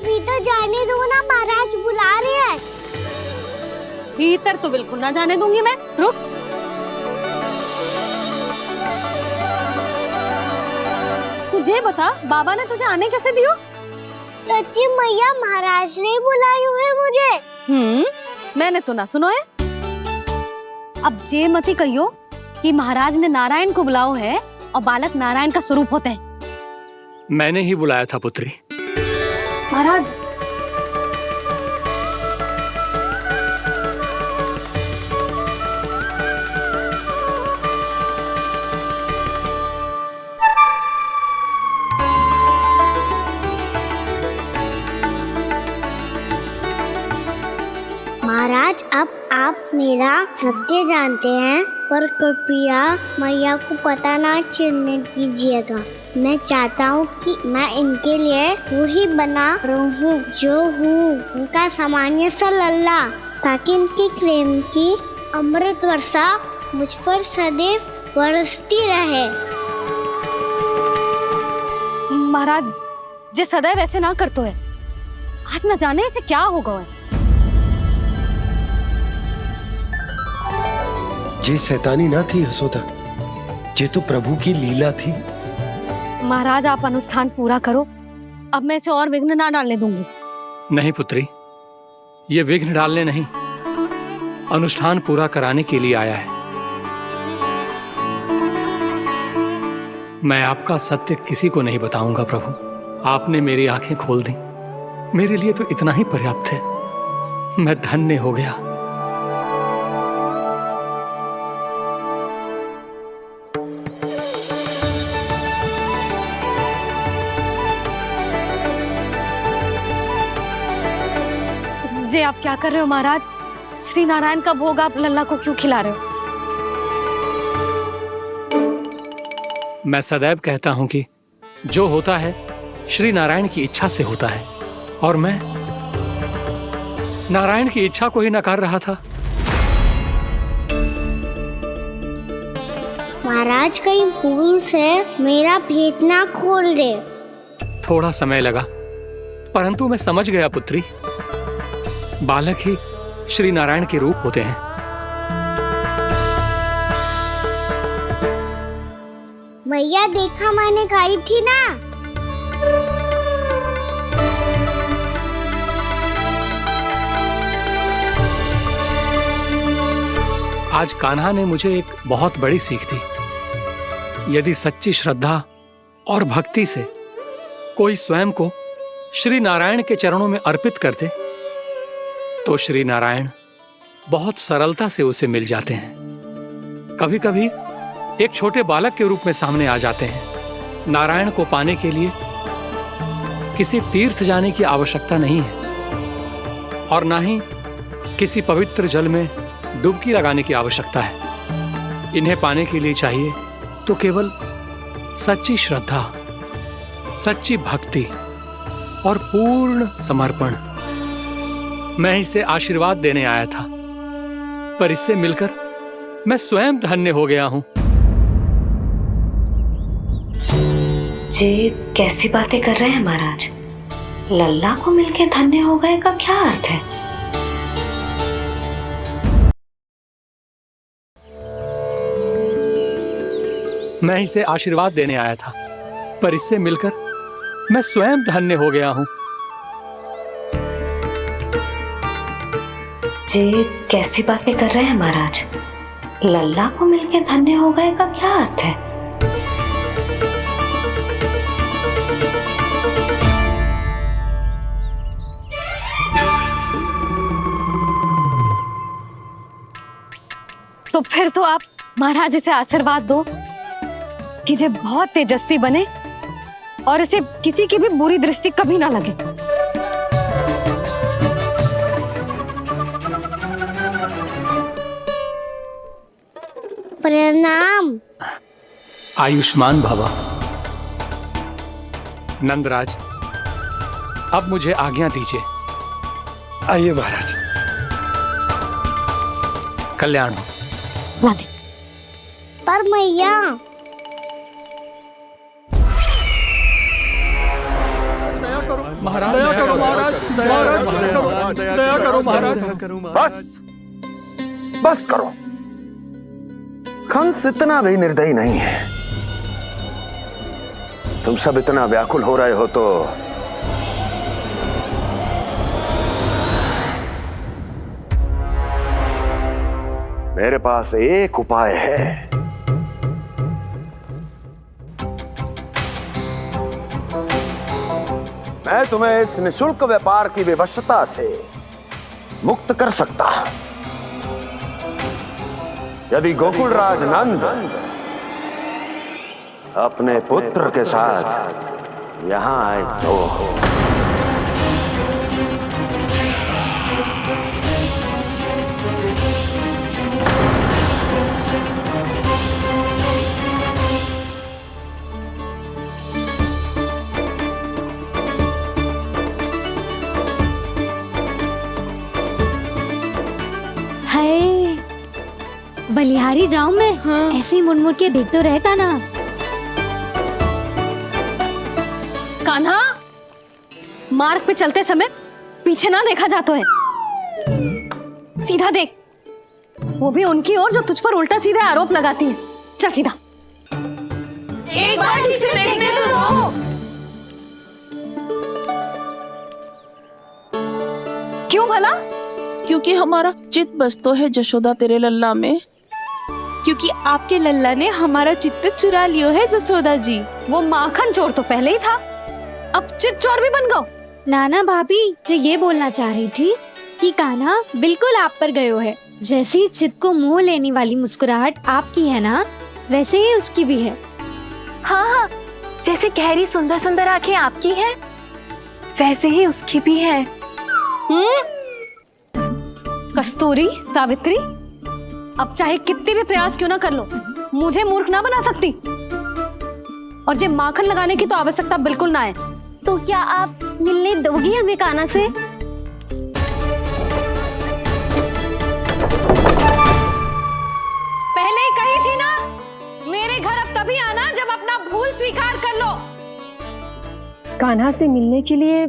Speaker 2: भीतर जाने दो ना, महाराज बुला रहे हैं।
Speaker 1: भीतर तो बिल्कुल ना जाने दूंगी मैं, रुक। तुझे बता, बाबा ने तुझे आने कैसे दियो?
Speaker 2: सच्ची मैया, महाराज ने बुलाई हुई मुझे।
Speaker 1: मैंने तो ना सुनो है। अब जे मती कहियो कि महाराज ने नारायण को बुलाओ है और बालक नारायण का स्वरूप होते हैं।
Speaker 4: मैंने ही बुलाया था पुत्री।
Speaker 1: महाराज,
Speaker 2: महाराज, अब आप मेरा सत्य जानते हैं, पर कृपया मैया को पता ना चलने दीजिएगा। मैं चाहता हूँ कि मैं इनके लिए वही बना रहूँ जो हूँ, उनका सामान्य सा लल्ला, ताकि इनकी प्रेम की अमृत वर्षा मुझ पर सदैव बरसती रहे।
Speaker 1: महाराज, जे सदैव ऐसे ना करतो है, आज न जाने इसे क्या होगा है।
Speaker 3: जे शैतानी ना थी यशोदा, जे तो प्रभु की लीला थी।
Speaker 1: महाराज, आप अनुष्ठान पूरा करो, अब मैं इसे और विघ्न ना डालने दूंगी।
Speaker 4: नहीं पुत्री, ये विघ्न डालने नहीं, अनुष्ठान पूरा कराने के लिए आया है। मैं आपका सत्य किसी को नहीं बताऊंगा प्रभु। आपने मेरी आंखें खोल दी, मेरे लिए तो इतना ही पर्याप्त है। मैं धन्य हो गया।
Speaker 1: जे आप क्या कर रहे हो महाराज? श्री नारायण का भोग आप लल्ला को क्यों खिला रहे हो?
Speaker 4: मैं सदैव कहता हूं कि जो होता है श्री नारायण की इच्छा से होता है, और मैं नारायण की इच्छा को ही नकार रहा था।
Speaker 2: महाराज कहीं भूल से मेरा भेद ना खोल दे।
Speaker 4: थोड़ा समय लगा, परंतु मैं समझ गया पुत्री। बालक ही श्री नारायण के रूप होते हैं।
Speaker 2: मैया देखा मैंने खाई थी ना।
Speaker 4: आज कान्हा ने मुझे एक बहुत बड़ी सीख दी। यदि सच्ची श्रद्धा और भक्ति से कोई स्वयं को श्री नारायण के चरणों में अर्पित कर दे, तो श्री नारायण बहुत सरलता से उसे मिल जाते हैं। कभी कभी एक छोटे बालक के रूप में सामने आ जाते हैं। नारायण को पाने के लिए किसी तीर्थ जाने की आवश्यकता नहीं है, और ना ही किसी पवित्र जल में डुबकी लगाने की आवश्यकता है। इन्हें पाने के लिए चाहिए तो केवल सच्ची श्रद्धा, सच्ची भक्ति और पूर्ण समर्पण। मैं इसे आशीर्वाद देने आया था, पर इससे मिलकर मैं स्वयं धन्य हो गया हूं।
Speaker 1: जी कैसी बातें कर रहे हैं महाराज? लल्ला को मिलके धन्य हो गए का क्या अर्थ है?
Speaker 4: मैं इसे आशीर्वाद देने आया था, पर इससे मिलकर मैं स्वयं धन्य हो गया हूं।
Speaker 1: जी कैसी बातें कर रहे हैं महाराज? लल्ला को मिलके धन्य हो गए का क्या अर्थ है? तो फिर तो आप महाराज इसे आशीर्वाद दो कि ये बहुत तेजस्वी बने और इसे किसी की भी बुरी दृष्टि कभी ना लगे।
Speaker 2: प्रणाम।
Speaker 4: आयुष्मान भव। नंदराज, अब मुझे आज्ञा दीजिए।
Speaker 3: आइए महाराज।
Speaker 4: कल्याण हो।
Speaker 2: पर मैया
Speaker 4: महाराज, दया करो महाराज, दया करो महाराज।
Speaker 10: बस करो। कंस इतना भी निर्दयी नहीं है। तुम सब इतना व्याकुल हो रहे हो तो मेरे पास एक उपाय है। मैं तुम्हें इस निःशुल्क व्यापार की विवशता से मुक्त कर सकता हूं, यदि गोकुलराज नंद अपने पुत्र के साथ यहां आए तो।
Speaker 2: बलिहारी जाऊं मैं? हाँ। ऐसे ही मुड़ के देख तो रहता ना।
Speaker 1: कान्हा, मार्ग पे चलते समय पीछे ना देखा जाता है। सीधा देख, वो भी उनकी ओर जो तुझ पर उल्टा सीधा आरोप लगाती है। चल सीधा।
Speaker 8: एक बार ठीक से देखने तो दो।
Speaker 1: क्यों भला?
Speaker 13: क्योंकि हमारा चित्त बसतो है जशोदा तेरे लल्ला में।
Speaker 9: क्योंकि आपके लल्ला ने हमारा चित्त चुरा लियो है जसोदा जी।
Speaker 1: वो माखन चोर तो पहले ही था, अब चित्त चोर भी बन गो।
Speaker 2: नाना भाभी जो ये बोलना चाह रही थी कि कान्हा बिल्कुल आप पर गयो है। जैसे ही चित्त को मोह लेने वाली मुस्कुराहट आपकी है ना, वैसे ही उसकी भी है।
Speaker 9: हाँ हाँ, जैसे गहरी सुंदर सुंदर आंखें आपकी हैं, वैसे ही उसकी भी है।
Speaker 1: कस्तूरी, सावित्री, अब चाहे कितने भी प्रयास क्यों ना कर लो, मुझे मूर्ख ना बना सकती। और जे माखन लगाने की तो आवश्यकता बिल्कुल ना है।
Speaker 2: तो क्या आप मिलने दोगी हमें कान्हा से?
Speaker 1: पहले ही कही थी ना, मेरे घर अब तभी आना जब अपना भूल स्वीकार कर लो।
Speaker 13: कान्हा से मिलने के लिए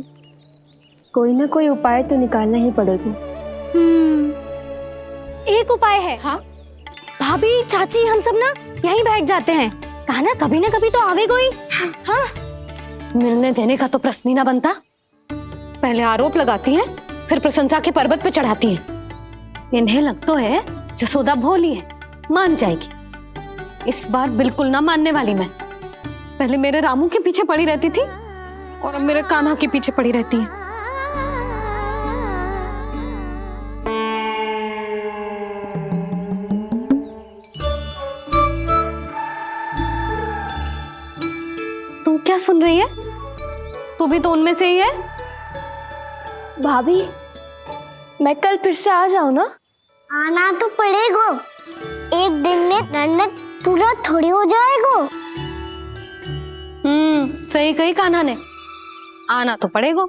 Speaker 13: कोई ना कोई उपाय तो निकालना ही पड़ेगा।
Speaker 2: एक उपाय है।
Speaker 1: हाँ?
Speaker 2: भाभी, चाची, हम सब ना यहीं बैठ जाते हैं। कान्हा कभी ना कभी तो आवेगा ही। हाँ,
Speaker 1: मिलने देने का तो प्रश्न ही ना बनता। पहले आरोप लगाती हैं, फिर प्रशंसा के पर्वत पे चढ़ाती हैं। इन्हें लगता है जसोदा भोली है, मान जाएगी। इस बार बिल्कुल ना मानने वाली मैं। पहले मेरे रामू के पीछे पड़ी रहती थी और अब मेरे कान्हा के पीछे पड़ी रहती है। तू क्या सुन रही है? तू भी तो उनमें से ही है।
Speaker 8: भाभी, मैं कल फिर से आ जाऊं ना?
Speaker 2: आना तो पड़ेगा। एक दिन में रन्नत पूरा थोड़ी हो जाएगा।
Speaker 1: सही कही कान्हा ने, आना तो पड़ेगा।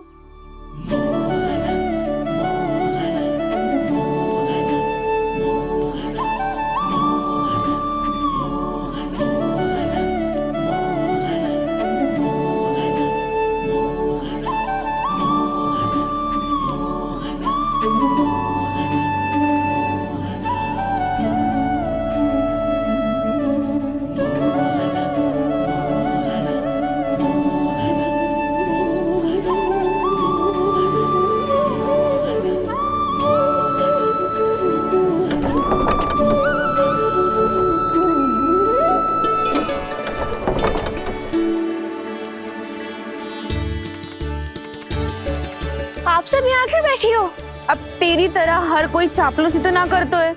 Speaker 8: आप सब यहाँ क्यों बैठी हो?
Speaker 13: अब तेरी तरह हर कोई चापलूसी तो ना करतो है,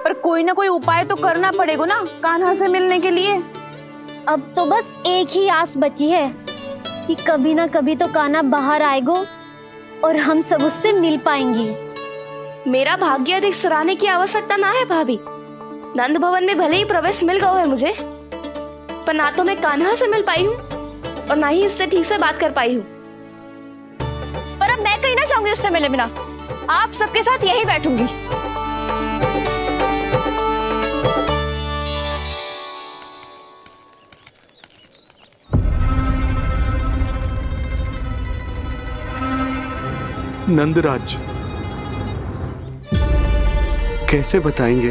Speaker 13: पर कोई ना कोई उपाय तो करना पड़ेगा ना कान्हा से मिलने के लिए।
Speaker 2: अब तो बस एक ही आस बची है कि कभी ना कभी तो कान्हा बाहर आएगा और हम सब उससे मिल पाएंगे।
Speaker 8: मेरा भाग्य अधिक सराहने की आवश्यकता ना है भाभी। नंद भवन में भले ही प्रवेश मिल गया है मुझे, पर ना तो मैं कान्हा से मिल पाई हूँ और ना ही उससे ठीक से बात कर पाई हूँ। पर अब मैं कहीं ना जाऊंगी उससे मिले बिना। आप सबके साथ यहीं बैठूंगी।
Speaker 6: नंदराज, कैसे बताएंगे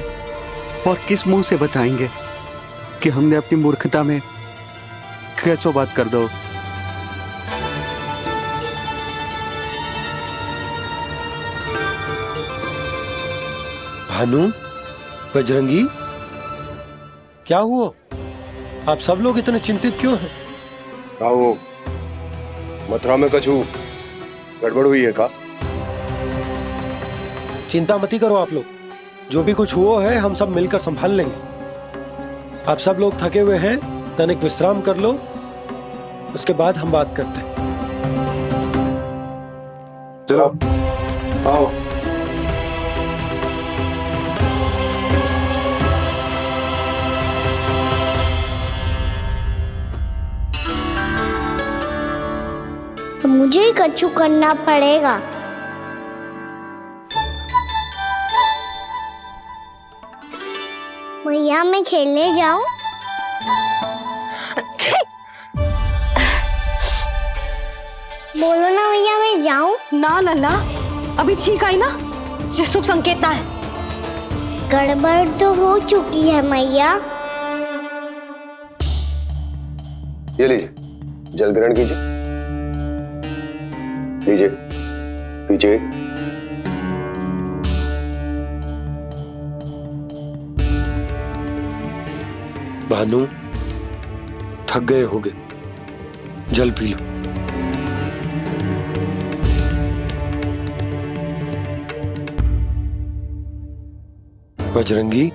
Speaker 6: और किस मुंह से बताएंगे कि हमने अपनी मूर्खता में कैसो बात कर दो।
Speaker 3: भानु, बजरंगी, क्या हुआ? आप सब लोग इतने चिंतित क्यों हैं?
Speaker 12: क्या वो मथुरा में कछु गड़बड़ हुई है का?
Speaker 3: चिंता मत करो आप लोग, जो भी कुछ हुआ है हम सब मिलकर संभाल लेंगे। आप सब लोग थके हुए हैं, तनिक विश्राम कर लो, उसके बाद हम बात करते हैं।
Speaker 12: चलो आओ।
Speaker 2: तो मुझे ही कछु करना पड़ेगा। भैया, मैं खेलने जाऊं? बोलो ना भैया, मैं जाऊं?
Speaker 1: ना लल्ला, अभी छींक आई ना, ये शुभ संकेत ना है।
Speaker 2: गड़बड़ तो हो चुकी है मैया।
Speaker 12: ये लीजिए, जल ग्रहण कीजिए। लीजिए, पीछे।
Speaker 3: भानु, थक गए होगे, जल पी लो। बजरंगी,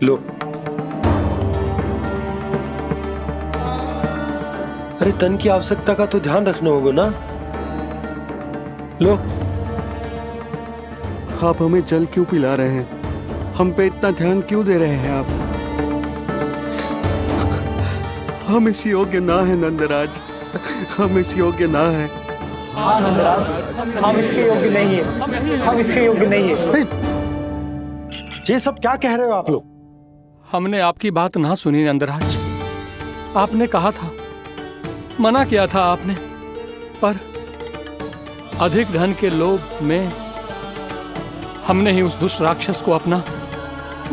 Speaker 3: लो। अरे तन की आवश्यकता का तो ध्यान रखना होगा ना। लो।
Speaker 6: आप हमें जल क्यों पिला रहे हैं? हम पे इतना ध्यान क्यों दे रहे हैं आप? हम इस योग्य ना है नंदराज, हम इस योग्य ना है।
Speaker 11: हाँ नंदराज, हम इसके योग्य नहीं है, हम इसके योग्य नहीं है।
Speaker 3: ये सब क्या कह रहे हो आप लोग?
Speaker 4: हमने आपकी बात ना सुनी नंदराज। आपने कहा था, मना किया था आपने, पर अधिक धन के लोभ में हमने ही उस दुष्ट राक्षस को अपना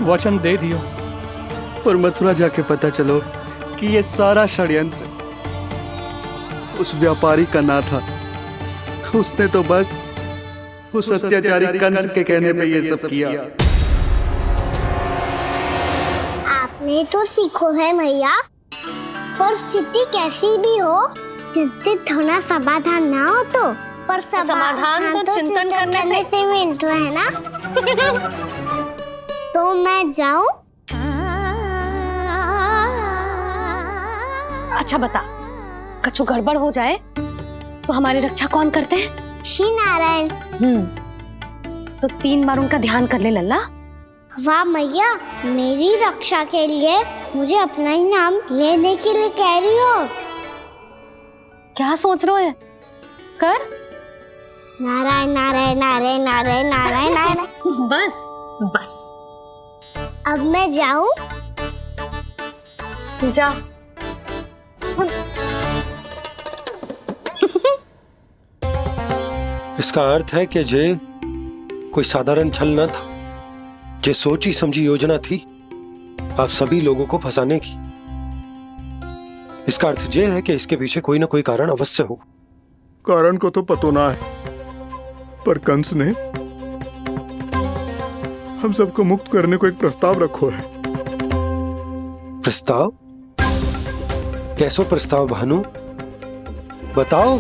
Speaker 4: वचन दे दिया।
Speaker 6: और मथुरा जाके पता चलो कि ये सारा षड्यंत्र उस व्यापारी का ना था। उसने तो बस उस अत्याचारी कंस के कहने पे ये सब किया।
Speaker 2: आपने तो सीखो है भैया, पर स्थिति कैसी भी हो, चिंतित होना समाधान ना हो तो, पर
Speaker 1: समाधान तो चिंतन करने से
Speaker 2: मिलता है ना। तो मैं जाऊं?
Speaker 1: अच्छा बता, कछु गड़बड़ हो जाए तो हमारी रक्षा कौन करते हैं?
Speaker 2: श्री नारायण।
Speaker 1: तो 3 बार उनका ध्यान कर ले लल्ला।
Speaker 2: वाह मैया, मेरी रक्षा के लिए मुझे अपना ही नाम लेने के लिए कह रही हो?
Speaker 1: क्या सोच रहे हो? कर।
Speaker 2: नारायण नारायण नारायण नारायण नारायण नारायण।
Speaker 1: बस बस।
Speaker 2: अब मैं जाऊं?
Speaker 1: जा।
Speaker 3: इसका अर्थ है कि जे कोई साधारण छल न था, जे सोची समझी योजना थी आप सभी लोगों को फंसाने की। इसका अर्थ ये है कि इसके पीछे कोई ना कोई कारण अवश्य हो।
Speaker 7: कारण को तो पतो ना है, पर कंस ने हम सबको मुक्त करने को एक प्रस्ताव रखो है।
Speaker 3: प्रस्ताव? कैसो प्रस्ताव भानु, बताओ।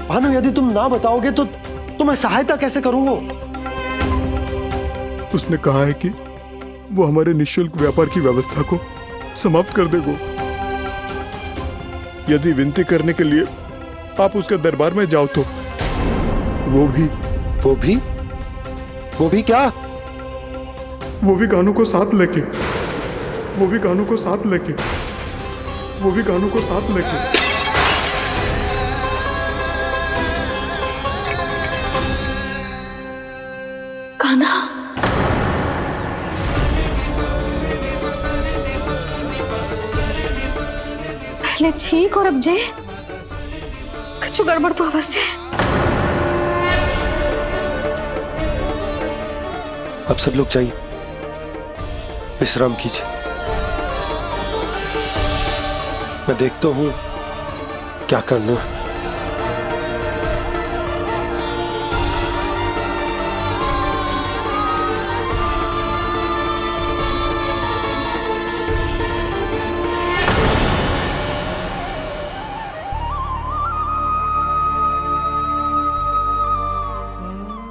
Speaker 3: भानु, यदि तुम ना बताओगे तो मैं सहायता कैसे करूंगा?
Speaker 7: उसने कहा है कि वो हमारे निःशुल्क व्यापार की व्यवस्था को समाप्त कर देगा यदि विनती करने के लिए आप उसके दरबार में जाओ तो। वो भी क्या? वो भी गानों को साथ लेके, वो भी गानों को साथ लेके, वो भी गानों को साथ लेके।
Speaker 1: कान्हा, पहले ठीक और अब जे कुछ गड़बड़ तो अवश्य है।
Speaker 3: अब सब लोग जाइए, विश्राम कीजिए। मैं देखता हूं क्या करना है।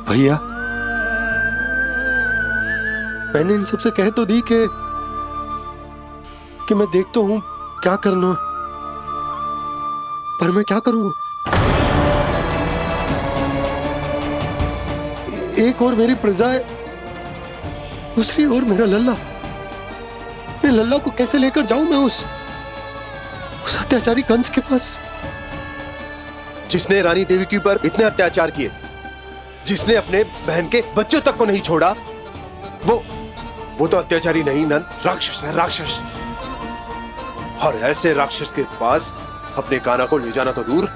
Speaker 3: भैया, मैंने इन सबसे कह तो दी कि मैं देखता हूं क्या करना, पर मैं क्या करूंगा? एक और मेरी प्रजा है, दूसरी ओर मेरा लल्ला। मैं लल्ला को कैसे लेकर जाऊं मैं उस अत्याचारी कंस के पास,
Speaker 12: जिसने रानी देवी के ऊपर इतने अत्याचार किए, जिसने अपने बहन के बच्चों तक को नहीं छोड़ा, वो तो अत्याचारी नहीं नंद, राक्षस है, राक्षस। और ऐसे राक्षस के पास अपने कान्हा को ले जाना तो दूर,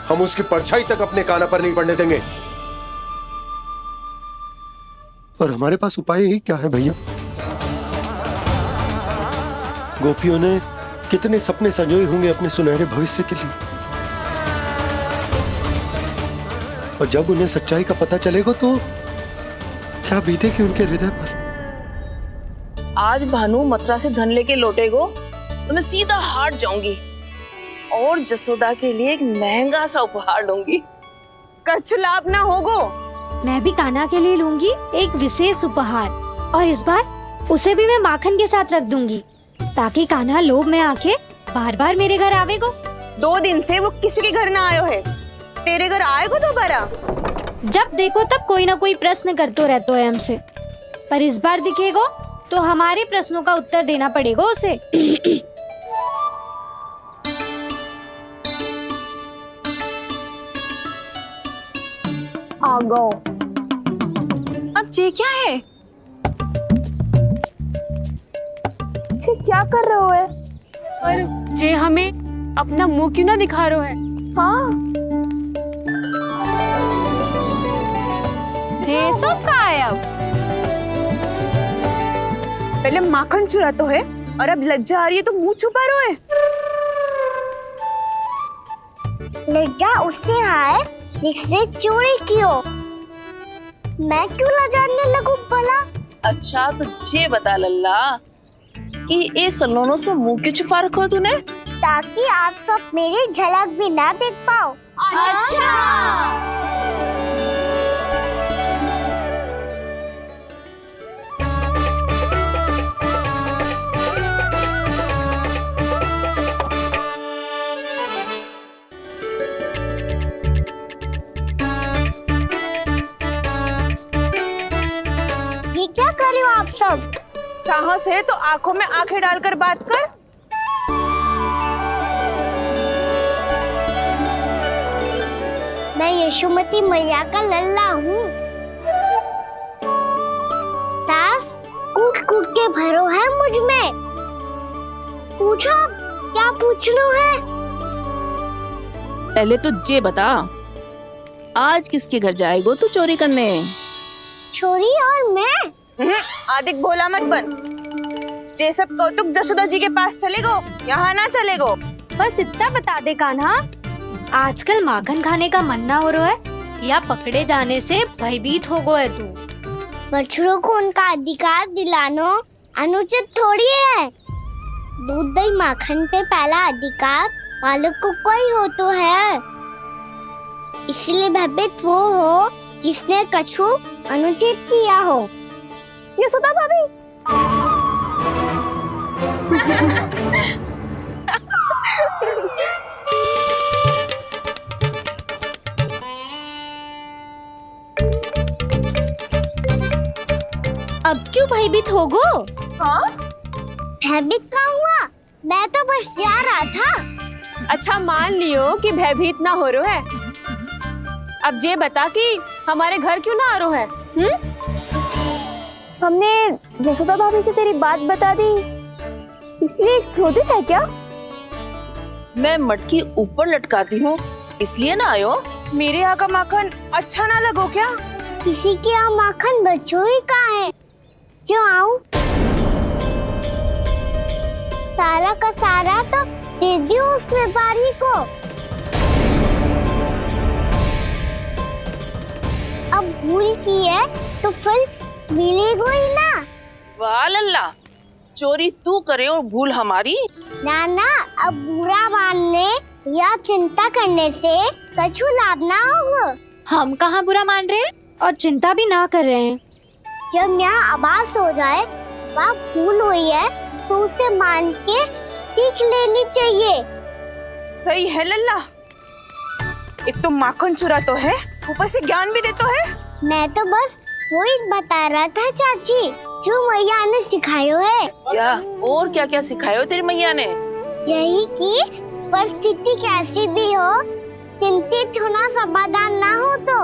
Speaker 12: हम उसकी परछाई तक अपने कान्हा पर नहीं पड़ने देंगे।
Speaker 3: और हमारे पास उपाय ही क्या है भैया? गोपियों ने कितने सपने संजोए होंगे अपने सुनहरे भविष्य के लिए, और जब उन्हें सच्चाई का पता चलेगा तो क्या बीतेगी उनके हृदय पर।
Speaker 13: आज भानु मथुरा से धन लेके लौटेगो तो मैं सीधा हाट जाऊंगी और जसोदा के लिए एक महंगा सा उपहार लूंगी। कछु लाभ ना होगो।
Speaker 15: मैं भी कान्हा के लिए लूंगी एक विशेष उपहार, और इस बार उसे भी मैं माखन के साथ रख दूंगी, ताकि कान्हा लोभ में आके बार बार मेरे घर आवेगो।
Speaker 13: 2 दिन से वो किसी के घर ना आयो है, तेरे घर आएगो दोबारा?
Speaker 15: जब देखो तब कोई ना कोई प्रश्न करते रहते है हमसे, पर इस बार दिखेगो तो हमारे प्रश्नों का उत्तर देना पड़ेगा उसे।
Speaker 13: आ गो। अब ये क्या है? ये क्या कर रहे हो है?
Speaker 16: और जे हमें अपना मुंह क्यों ना दिखा रहे है?
Speaker 13: हाँ,
Speaker 1: जे सब का है अब?
Speaker 13: पहले माखन चुरा तो है और अब लज्जा आ रही है तो मुंह छुपा रहे है।
Speaker 2: लज्जा उससे आए जिसने चोरी की हो। मैं क्यों लजाने लगूं भला?
Speaker 13: अच्छा तो ये बता लल्ला कि ये सलोनों से मुंह क्यों छुपा रखा तूने?
Speaker 2: ताकि आप सब मेरी झलक भी ना देख पाओ। अच्छा। ये क्या कर रहे हो आप सब?
Speaker 13: साहस है तो आंखों में आंखें डालकर बात कर।
Speaker 2: मैं यशोमती मैया का लल्ला हूँ। सास कूट कूट के भरो है मुझ में। पूछो क्या पूछना है?
Speaker 13: पहले तो ये बता, आज किसके घर जाएगो तू चोरी करने?
Speaker 2: छोरी और मैं?
Speaker 13: आदिक भोला मत बन। ये सब कौतुक जसोदा जी के पास चलेगो, यहाँ ना चलेगो।
Speaker 15: बस इतना बता दे कान्हा, आजकल माखन खाने का मन ना हो रहा है या पकड़े जाने से भयभीत हो गया है तू?
Speaker 2: बछड़ों को उनका अधिकार दिलाना अनुचित थोड़ी है। दूध दही माखन पे पहला अधिकार मालिक को कोई हो तो है। इसलिए भयभीत वो हो जिसने कछु अनुचित किया हो।
Speaker 13: यशोदा भाभी।
Speaker 15: अब क्यों भयभीत हो गो?
Speaker 13: हाँ?
Speaker 2: भयभीत का हुआ? मैं तो बस जा रहा था।
Speaker 16: अच्छा मान लियो कि भयभीत ना हो रहा है। अब ये बता कि हमारे घर क्यों ना आ रहा है?
Speaker 8: हमने यशोदा भाभी से तेरी बात बता दी, इसलिए क्रोधित है क्या?
Speaker 13: मैं मटकी ऊपर लटकाती हूँ इसलिए ना आयो? मेरे यहाँ का माखन अच्छा ना लगो क्या?
Speaker 2: किसी के यहाँ माखन बच्चों ही कहाँ है जो आऊं? सारा का सारा तो दे दियो उस व्यापारी को। अब भूल की है तो फल मिलेगा ही ना।
Speaker 13: वाह लल्ला, चोरी तू करे और भूल हमारी।
Speaker 2: ना ना, अब बुरा मानने या चिंता करने से कछु लाभ ना होगा।
Speaker 15: हम कहाँ बुरा मान रहे हैं और चिंता भी ना कर रहे हैं।
Speaker 2: जब यहाँ आभास हो जाए वहाँ भूल हुई है तो उसे मान के सीख लेनी चाहिए।
Speaker 13: सही है लल्ला, एक तो माखन चुरा तो है, ऊपर से ज्ञान भी दे तो है।
Speaker 2: मैं तो बस वही बता रहा था चाची जो मैया ने सिखायो है।
Speaker 13: क्या और क्या क्या सिखायो तेरी मैया ने?
Speaker 2: यही कि परिस्थिति कैसी भी हो, चिंतित होना समाधान ना हो तो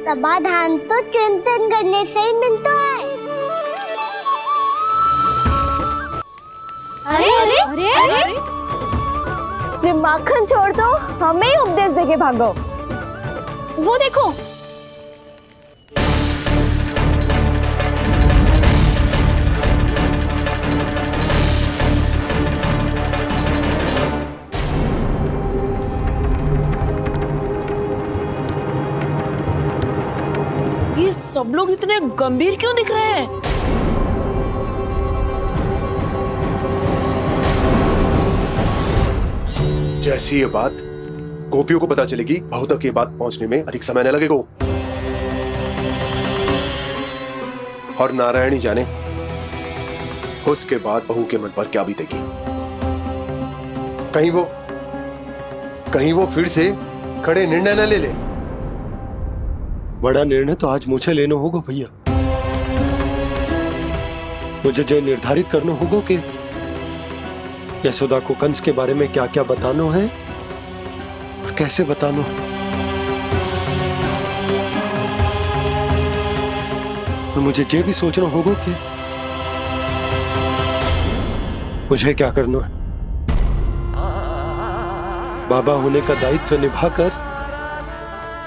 Speaker 2: समाधान तो चिंतन करने से ही मिलता है।
Speaker 15: अरे अरे अरे, अरे?
Speaker 8: जब माखन छोड़ दो हमें ही उपदेश देके भागो।
Speaker 13: वो देखो, ये सब लोग इतने गंभीर क्यों दिख रहे हैं?
Speaker 12: जैसी ये बात गोपियों को पता चलेगी, बहू तक ये बात पहुंचने में अधिक समय न लगेगा। और नारायणी जाने उसके बाद बहू के मन पर क्या बीतेगी। कहीं वो फिर से खड़े निर्णय न ले ले। बड़ा निर्णय तो आज मुझे लेना होगा भैया।
Speaker 3: मुझे जो निर्धारित करना होगा कि यशोदा को कंस के बारे में क्या क्या बताना है और कैसे बताना है। और मुझे ये भी सोचना होगा कि मुझे क्या करना है। बाबा होने का दायित्व निभाकर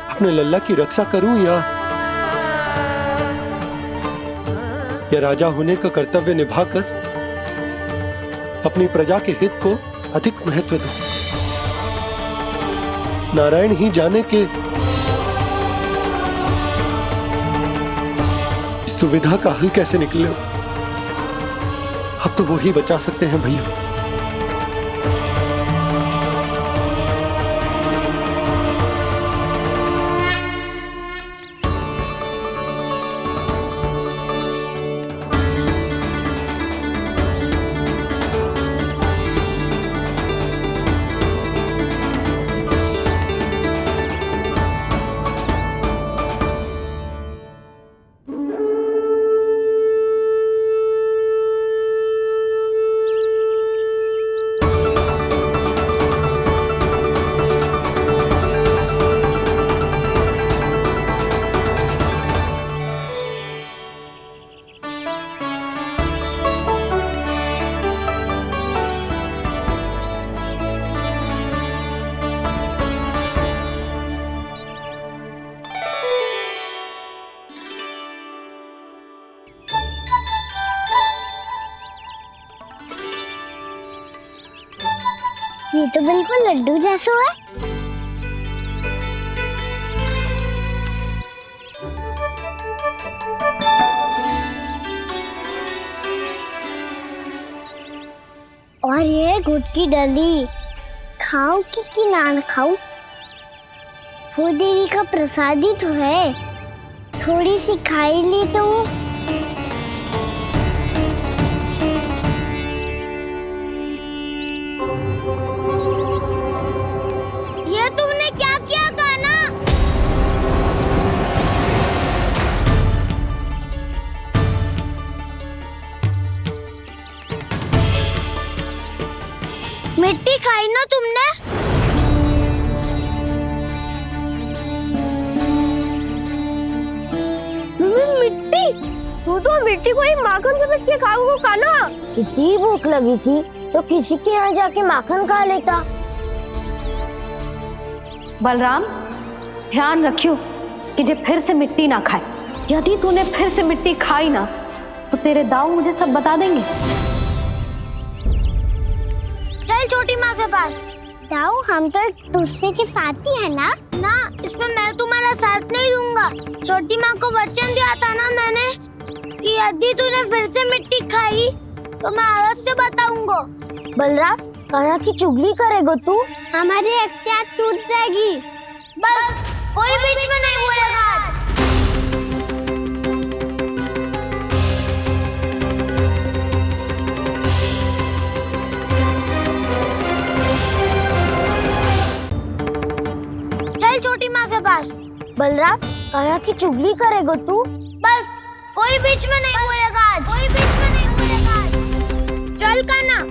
Speaker 3: अपने लल्ला की रक्षा करूं या राजा होने का कर्तव्य निभाकर अपनी प्रजा के हित को अधिक महत्व दूं। नारायण ही जाने के इस दुविधा का हल कैसे निकले। अब तो वो ही बचा सकते हैं भैया।
Speaker 2: ये तो बिल्कुल लड्डू जैसा है। और ये गुड़ की डली खाऊं कि ना खाऊं? वो देवी का प्रसाद ही तो है, थोड़ी सी खाई ली तो। ये तुमने क्या किया कान्हा? मिट्टी खाई ना तुमने? मिट्टी? तू तो मिट्टी को ही माखन से मिट्टी खाओगे कान्हा? इतनी भूख लगी थी तो किसी के यहाँ जाके माखन खा लेता।
Speaker 1: बलराम, ध्यान रखियो कि जे फिर से मिट्टी ना खाए। यदि तूने फिर से मिट्टी खाई ना तो तेरे दाऊ मुझे सब बता देंगे।
Speaker 2: चल छोटी माँ के पास। दाऊ, हम तो एक दूसरे के साथ ही है ना? ना, इसमें मैं तुम्हारा साथ नहीं दूंगा। छोटी माँ को वचन दिया था ना मैंने कि यदि तूने फिर से मिट्टी खाई तो मैं अवश्य बताऊंगा। बलराम, कान्हा की चुगली करेगा तू? हमारी अख्तियार टूट जाएगी। बस कोई बीच में नहीं बोलेगा आज। चल छोटी माँ के पास। बलराम, कान्हा की चुगली करेगा तू? बस कोई बीच में नहीं बोलेगा आज। कोई बीच में नहीं बोलेगा आज। चल कान्हा।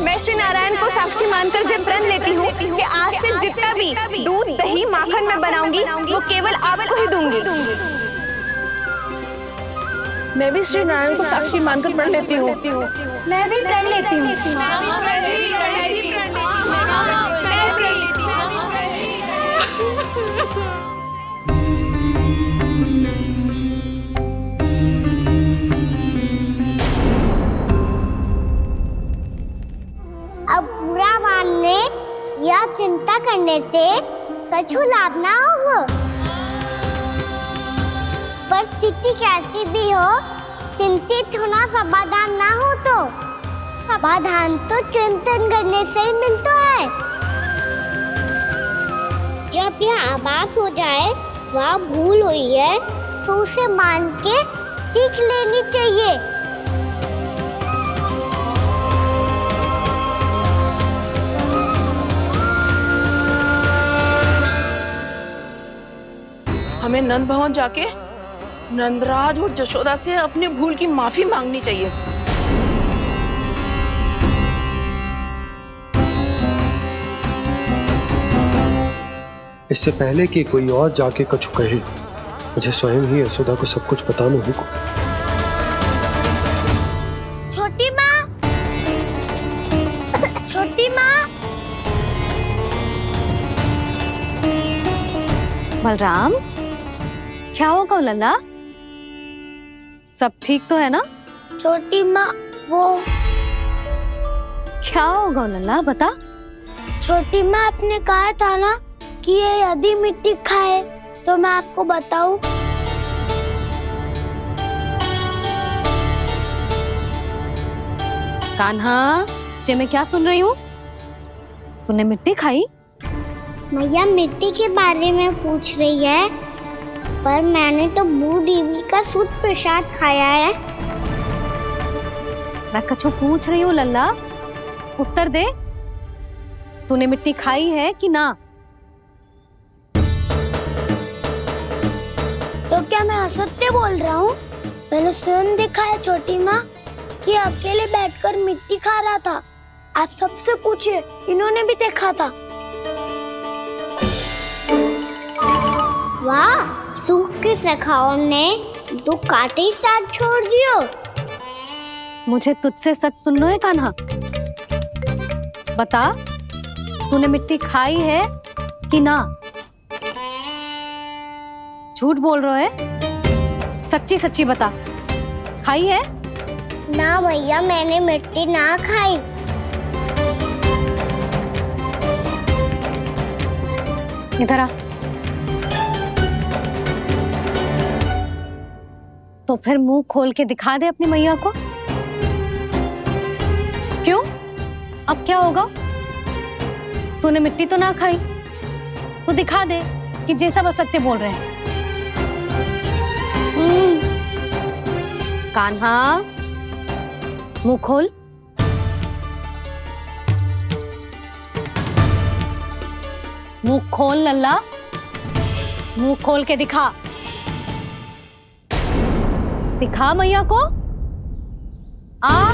Speaker 13: मैं श्री नारायण को साक्षी मानकर जब प्रण लेती हूँ कि आज से जितना भी दूध दही माखन मैं बनाऊंगी वो केवल आपको ही दूंगी। मैं भी श्री नारायण को साक्षी मानकर प्रण लेती हूँ।
Speaker 1: मैं भी प्रण लेती हूँ।
Speaker 2: अब बुरा मानने या चिंता करने से कछु लाभ ना होगा। परिस्थिति कैसी भी हो, चिंतित होना समाधान ना हो तो समाधान तो चिंतन करने से ही मिलता है। जब यह आभास हो जाए वहाँ भूल हुई है तो उसे मान के सीख लेनी चाहिए।
Speaker 13: हमें नंद भवन जाके नंदराज और जशोदा से अपनी भूल की माफी मांगनी चाहिए।
Speaker 3: इससे पहले कि कोई और जाके कछु कहे, मुझे स्वयं ही यशोदा को सब कुछ बताना होगा।
Speaker 2: छोटी माँ, छोटी माँ।
Speaker 1: बलराम, क्या होगा लल्ला? सब ठीक तो है ना?
Speaker 2: छोटी माँ, वो
Speaker 1: क्या होगा लल्ला, बता।
Speaker 2: छोटी माँ, आपने कहा था ना कि ये यदि मिट्टी खाए तो मैं आपको बताऊं।
Speaker 1: कान्हा, जे मैं क्या सुन रही हूँ? तूने मिट्टी खाई?
Speaker 2: मैया मिट्टी के बारे में पूछ रही है, पर मैंने तो भू देवी का शुद्ध प्रसाद खाया है।
Speaker 1: मैं कछु पूछ रही हूँ लल्ला, उत्तर दे। तूने मिट्टी खाई है कि ना?
Speaker 2: तो क्या मैं असत्य बोल रहा हूँ? मैंने स्वयं देखा है छोटी माँ कि अकेले बैठकर मिट्टी खा रहा था। आप सबसे पूछिए, इन्होंने भी देखा था। वाह, सूख के सखाओं ने 2 कांटे ही साथ छोड़ दियो।
Speaker 1: मुझे तुझसे सच सुनना है कान्हा। बता, तूने मिट्टी खाई है कि ना? झूठ बोल रहा है, सच्ची सच्ची बता, खाई है?
Speaker 2: ना भैया, मैंने मिट्टी ना खाई।
Speaker 1: इधर आ। तो फिर मुंह खोल के दिखा दे अपनी मैया को। क्यों? अब क्या होगा? तूने मिट्टी तो ना खाई, तो दिखा दे कि जे सब असत्य बोल रहे हैं। कान्हा, मुंह खोल। मुंह खोल लल्ला, मुंह खोल के दिखा। दिखा मैया को। आ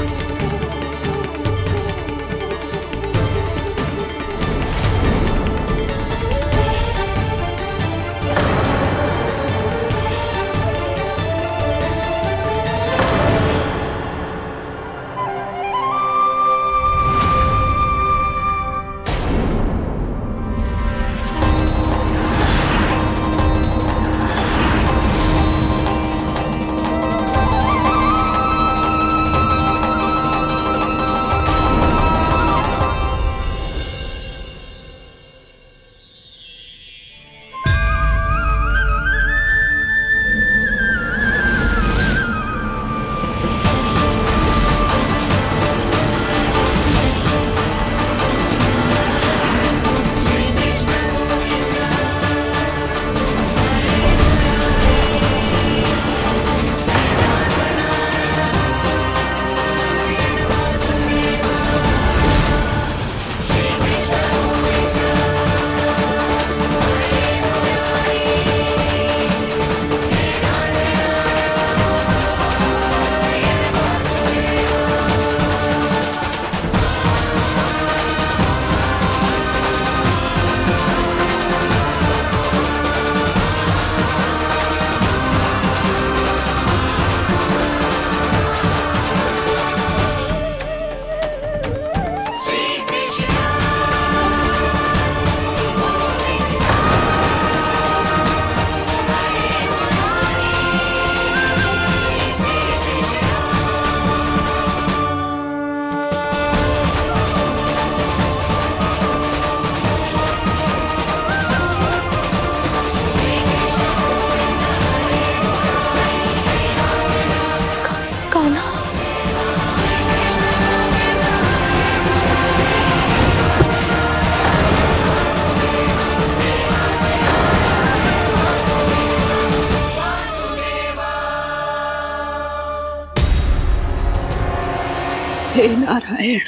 Speaker 17: हे नारायण,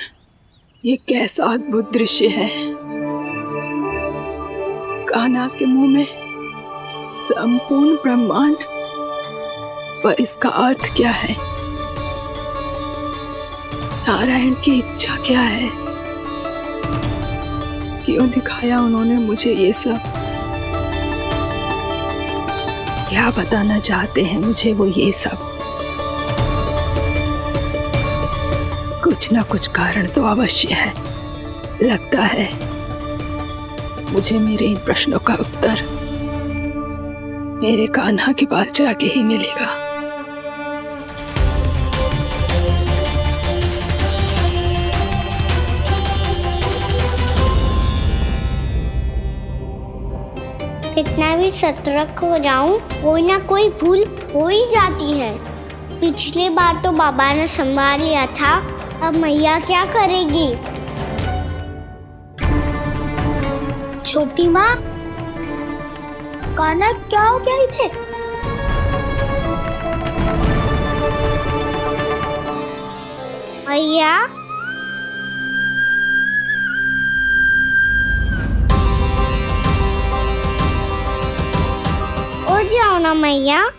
Speaker 17: ये कैसा अद्भुत दृश्य है। कान्हा के मुंह में संपूर्ण ब्रह्मांड, पर इसका अर्थ क्या है? नारायण की इच्छा क्या है? क्यों दिखाया उन्होंने मुझे ये सब? क्या बताना चाहते हैं मुझे वो ये सब? कुछ ना कुछ कारण तो अवश्य है। लगता है मुझे मेरे इन प्रश्नों का उत्तर मेरे कान्हा के पास जाके ही मिलेगा।
Speaker 2: कितना भी सतर्क हो जाऊं, कोई ना कोई भूल हो ही जाती है। पिछली बार तो बाबा ने संभाल लिया था, अब मैया क्या करेगी? छोटी माँ, कान्हा क्या हो गया इधर? मैया, उठ जाओ ना मैया।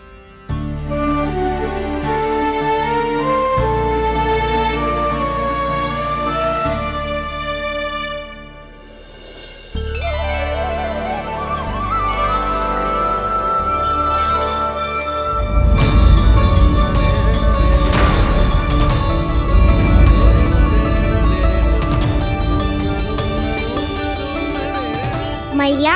Speaker 2: मैया,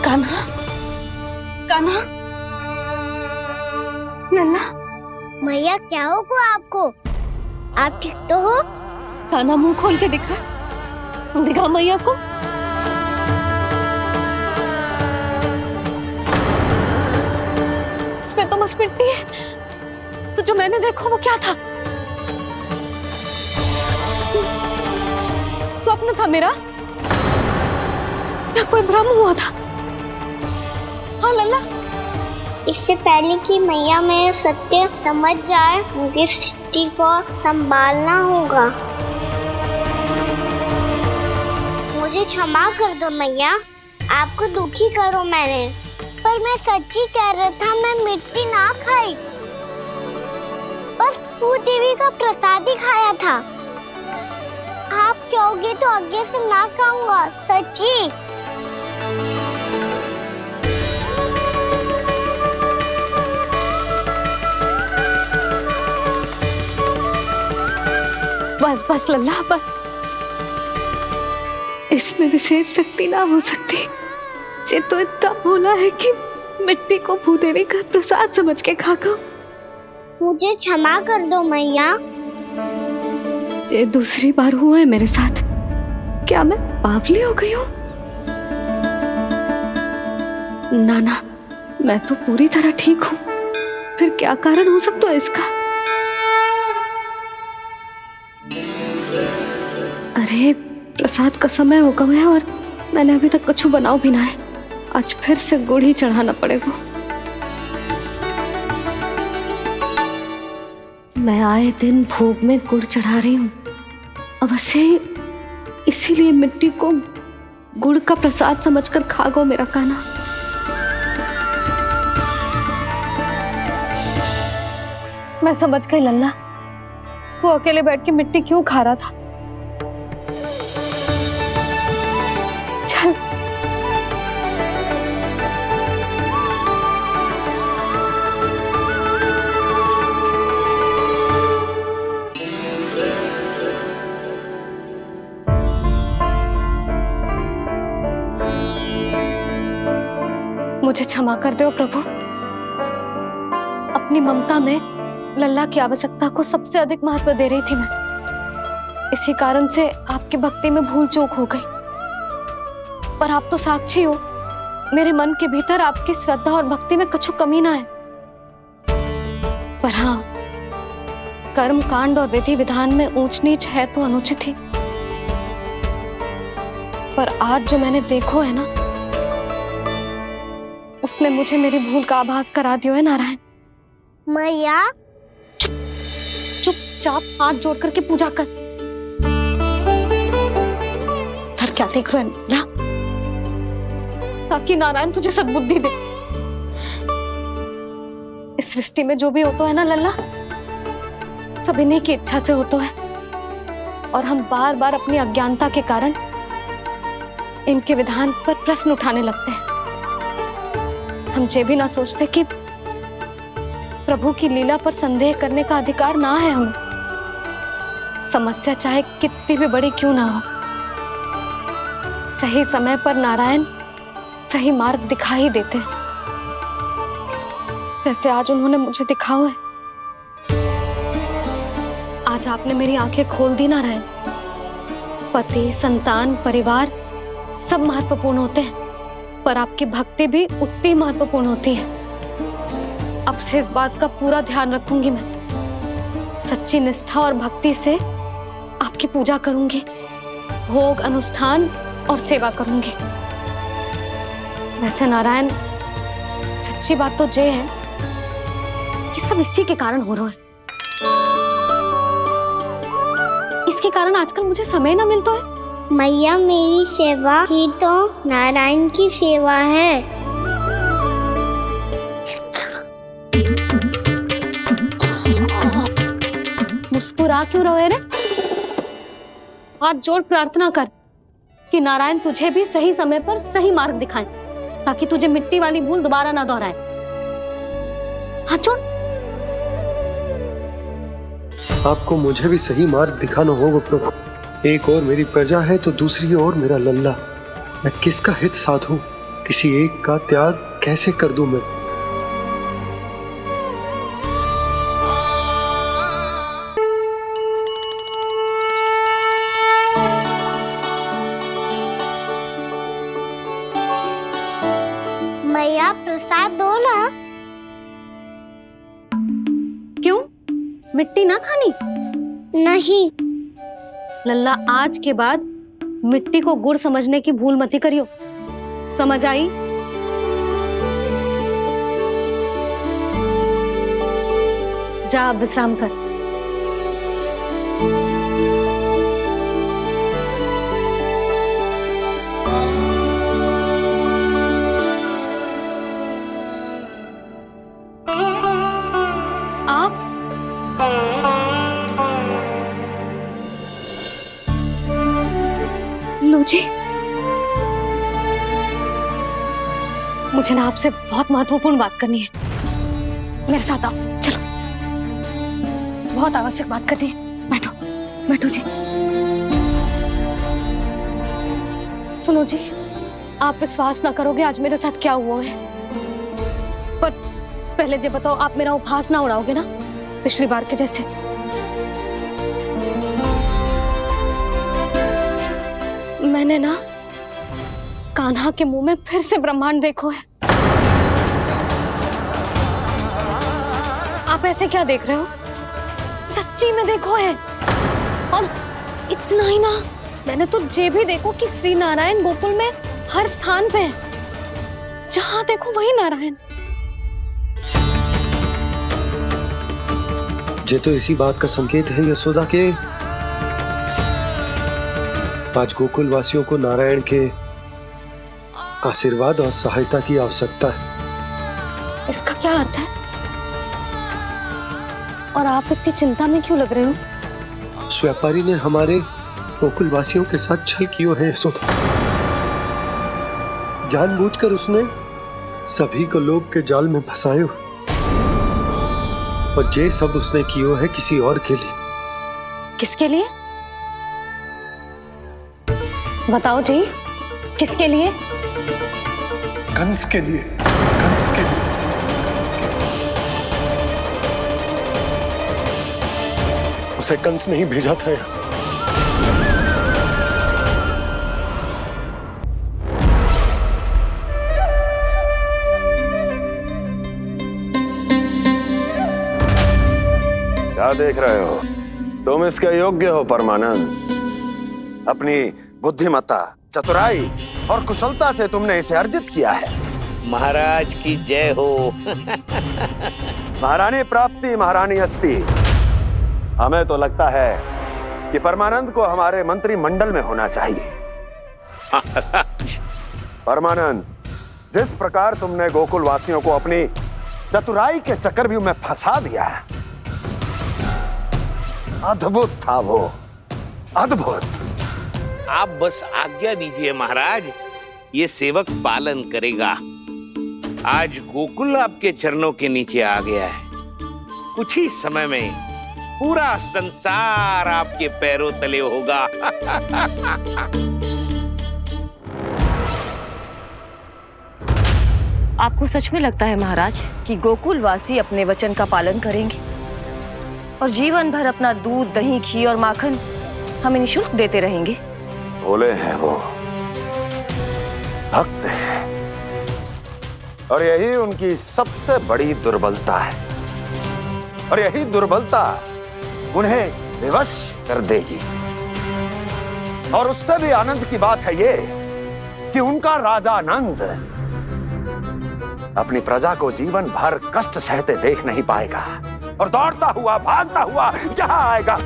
Speaker 1: कान्हा, कान्हा, लल्ला।
Speaker 2: मैया क्या होगा आपको? आप ठीक तो हो?
Speaker 1: कान्हा मुंह खोल के दिखा, दिखा मैया को। इसमें तो बस मिट्टी है, तो जो मैंने देखा वो क्या था? स्वप्न था मेरा या कोई भ्रम हुआ था? हाँ लल्ला,
Speaker 2: इससे पहले कि मैया मेरे सत्य समझ जाए, मुझे स्थिति को संभालना होगा। मुझे क्षमा कर दो मैया, आपको दुखी करो मैंने, पर मैं सच्ची कह रहा था, मैं मिट्टी ना खाई, बस तू देवी का प्रसाद ही खाया था। आप कहोगे तो आगे से ना खाऊंगा, सच्ची।
Speaker 1: बस बस लल्ला, बस। इसमें विशेष शक्ति ना हो सकती। ये तो इतना भोला है कि मिट्टी को भूदेवी का प्रसाद समझ के खा गया।
Speaker 2: मुझे क्षमा कर दो मैया।
Speaker 1: ये दूसरी बार हुआ है मेरे साथ। क्या मैं बावली हो गई हूँ? ना, मैं तो पूरी तरह ठीक हूँ। फिर क्या कारण हो सकता है इसका? अरे प्रसाद का समय हो गया है और मैंने अभी तक कुछ बनाओ भी ना है। आज फिर से गुड़ ही चढ़ाना पड़ेगा। मैं आए दिन भोग में गुड़ चढ़ा रही हूँ, अवश्य इसीलिए मिट्टी को गुड़ का प्रसाद समझकर खा गो मेरा कान्हा। मैं समझ गई लल्ला, वो अकेले बैठ के मिट्टी क्यों खा रहा था। चल मुझे क्षमा कर दो प्रभु। अपनी ममता में लल्ला की आवश्यकता को सबसे अधिक महत्व दे रही थी मैं। इसी कारण से आपकी भक्ति में भूल चूक हो गई। पर आप तो साक्षी हो, मेरे मन के भीतर आपकी श्रद्धा और भक्ति में कुछ कमी ना है। पर हाँ, कर्म कांड और विधि विधान में ऊंच नीच है तो अनुचित ही। पर आज जो मैंने देखो है ना, उसने मुझे मेरी भूल का आभास करा दियो है नारायण।
Speaker 2: मैया
Speaker 1: चुपचाप हाथ जोड़ करके पूजा कर। फिर क्या देख रहे हो ना, ताकि नारायण तुझे सद्बुद्धि दे। इस सृष्टि में जो भी होता है ना लल्ला, सब इन्हीं की इच्छा से होता है, और हम बार बार अपनी अज्ञानता के कारण इनके विधान पर प्रश्न उठाने लगते हैं। हम ये भी ना सोचते कि प्रभु की लीला पर संदेह करने का अधिकार ना है हमें। समस्या चाहे कितनी भी बड़ी क्यों ना हो, सही समय पर नारायण सही मार्ग दिखा ही देते हैं, जैसे आज उन्होंने मुझे दिखाओ है। आज आपने मेरी आंखें खोल दी नारायण। पति, संतान, परिवार सब महत्वपूर्ण होते हैं, पर आपकी भक्ति भी उतनी महत्वपूर्ण होती है। अब से इस बात का पूरा ध्यान रखूंगी मैं। सच्ची निष्ठा और भक्ति से आपकी पूजा करूंगी, भोग, अनुष्ठान और सेवा करूंगी। वैसे नारायण, सच्ची बात तो ये है कि सब इसी के कारण हो रहा है। इसके कारण आजकल मुझे समय ना मिलता है।
Speaker 2: मैया, मेरी सेवा ही तो नारायण की सेवा है।
Speaker 1: मुस्कुरा क्यों रहे रे? हाथ जोड़ प्रार्थना कर कि नारायण तुझे भी सही समय पर सही मार्ग दिखाएं, ताकि तुझे मिट्टी वाली भूल दोबारा ना दोहराए। हाथ जोड़।
Speaker 3: आपको मुझे भी सही मार्ग दिखाना होगा प्रभु। एक और मेरी प्रजा है तो दूसरी ओर मेरा लल्ला। मैं किसका हित साधूं? किसी एक का त्याग कैसे कर दूं मैं?
Speaker 2: मैया, प्रसाद दो ना।
Speaker 1: क्यों? मिट्टी ना खानी?
Speaker 2: नहीं।
Speaker 1: लल्ला, आज के बाद मिट्टी को गुड़ समझने की भूल मत करियो। समझ आई? जा विश्राम कर। आप लो जी, मुझे ना आपसे बहुत महत्वपूर्ण बात करनी है। मेरे साथ आओ, चलो। बहुत आवश्यक बात करनी है। बैठो, बैठो जी। सुनो जी, आप विश्वास ना करोगे आज मेरे साथ क्या हुआ है। पर पहले ये बताओ, आप मेरा उपहास ना उड़ाओगे ना, पिछली बार के जैसे? मैंने ना कान्हा के मुंह में फिर से ब्रह्मांड देखो है। आप ऐसे क्या देख रहे हो? सच्ची में देखो है। और इतना ही ना, मैंने तो ये भी देखो कि श्री नारायण गोकुल में हर स्थान पे है। जहां देखो वही नारायण।
Speaker 3: ये तो इसी बात का संकेत है यशोदा के आज गोकुल वासियों को नारायण के आशीर्वाद और सहायता की आवश्यकता है।
Speaker 1: इसका क्या अर्थ है? और आप इतनी चिंता में क्यों लग रहे हो?
Speaker 3: उस व्यापारी ने हमारे गोकुल वासियों के साथ छल किया है यशोदा। जानबूझकर उसने सभी को लोग के जाल में फंसायो, और ये सब उसने किया है किसी और के लिए।
Speaker 1: किसके लिए? बताओ जी, किसके लिए?
Speaker 7: कंस के लिए। कंस के लिए।
Speaker 3: उसे कंस नहीं भेजा था यहाँ।
Speaker 10: क्या देख रहे हो? तुम इसके योग्य हो परमानंद। अपनी बुद्धिमत्ता चतुराई और कुशलता से तुमने इसे अर्जित किया है।
Speaker 5: महाराज की जय हो।
Speaker 10: महारानी प्राप्ति महारानी अस्ति। हमें तो लगता है कि परमानंद को हमारे मंत्रिमंडल में होना चाहिए। परमानंद, जिस प्रकार तुमने गोकुल वासियों को अपनी चतुराई के चक्रव्यूह में फंसा दिया है, अद्भुत था वो, अद्भुत।
Speaker 5: आप बस आज्ञा दीजिए महाराज, ये सेवक पालन करेगा। आज गोकुल आपके चरणों के नीचे आ गया है। कुछ ही समय में पूरा संसार आपके पैरों तले होगा।
Speaker 18: आपको सच में लगता है महाराज कि गोकुल वासी अपने वचन का पालन करेंगे और जीवन भर अपना दूध, दही, घी और माखन हमें निःशुल्क देते रहेंगे?
Speaker 10: भोले हैं वो, भक्त हैं, और यही उनकी सबसे बड़ी दुर्बलता है। और यही दुर्बलता उन्हें विवश कर देगी। और उससे भी आनंद की बात है ये कि उनका राजा नंद अपनी प्रजा को जीवन भर कष्ट सहते देख नहीं पाएगा और दौड़ता हुआ, भागता हुआ यहाँ आएगा।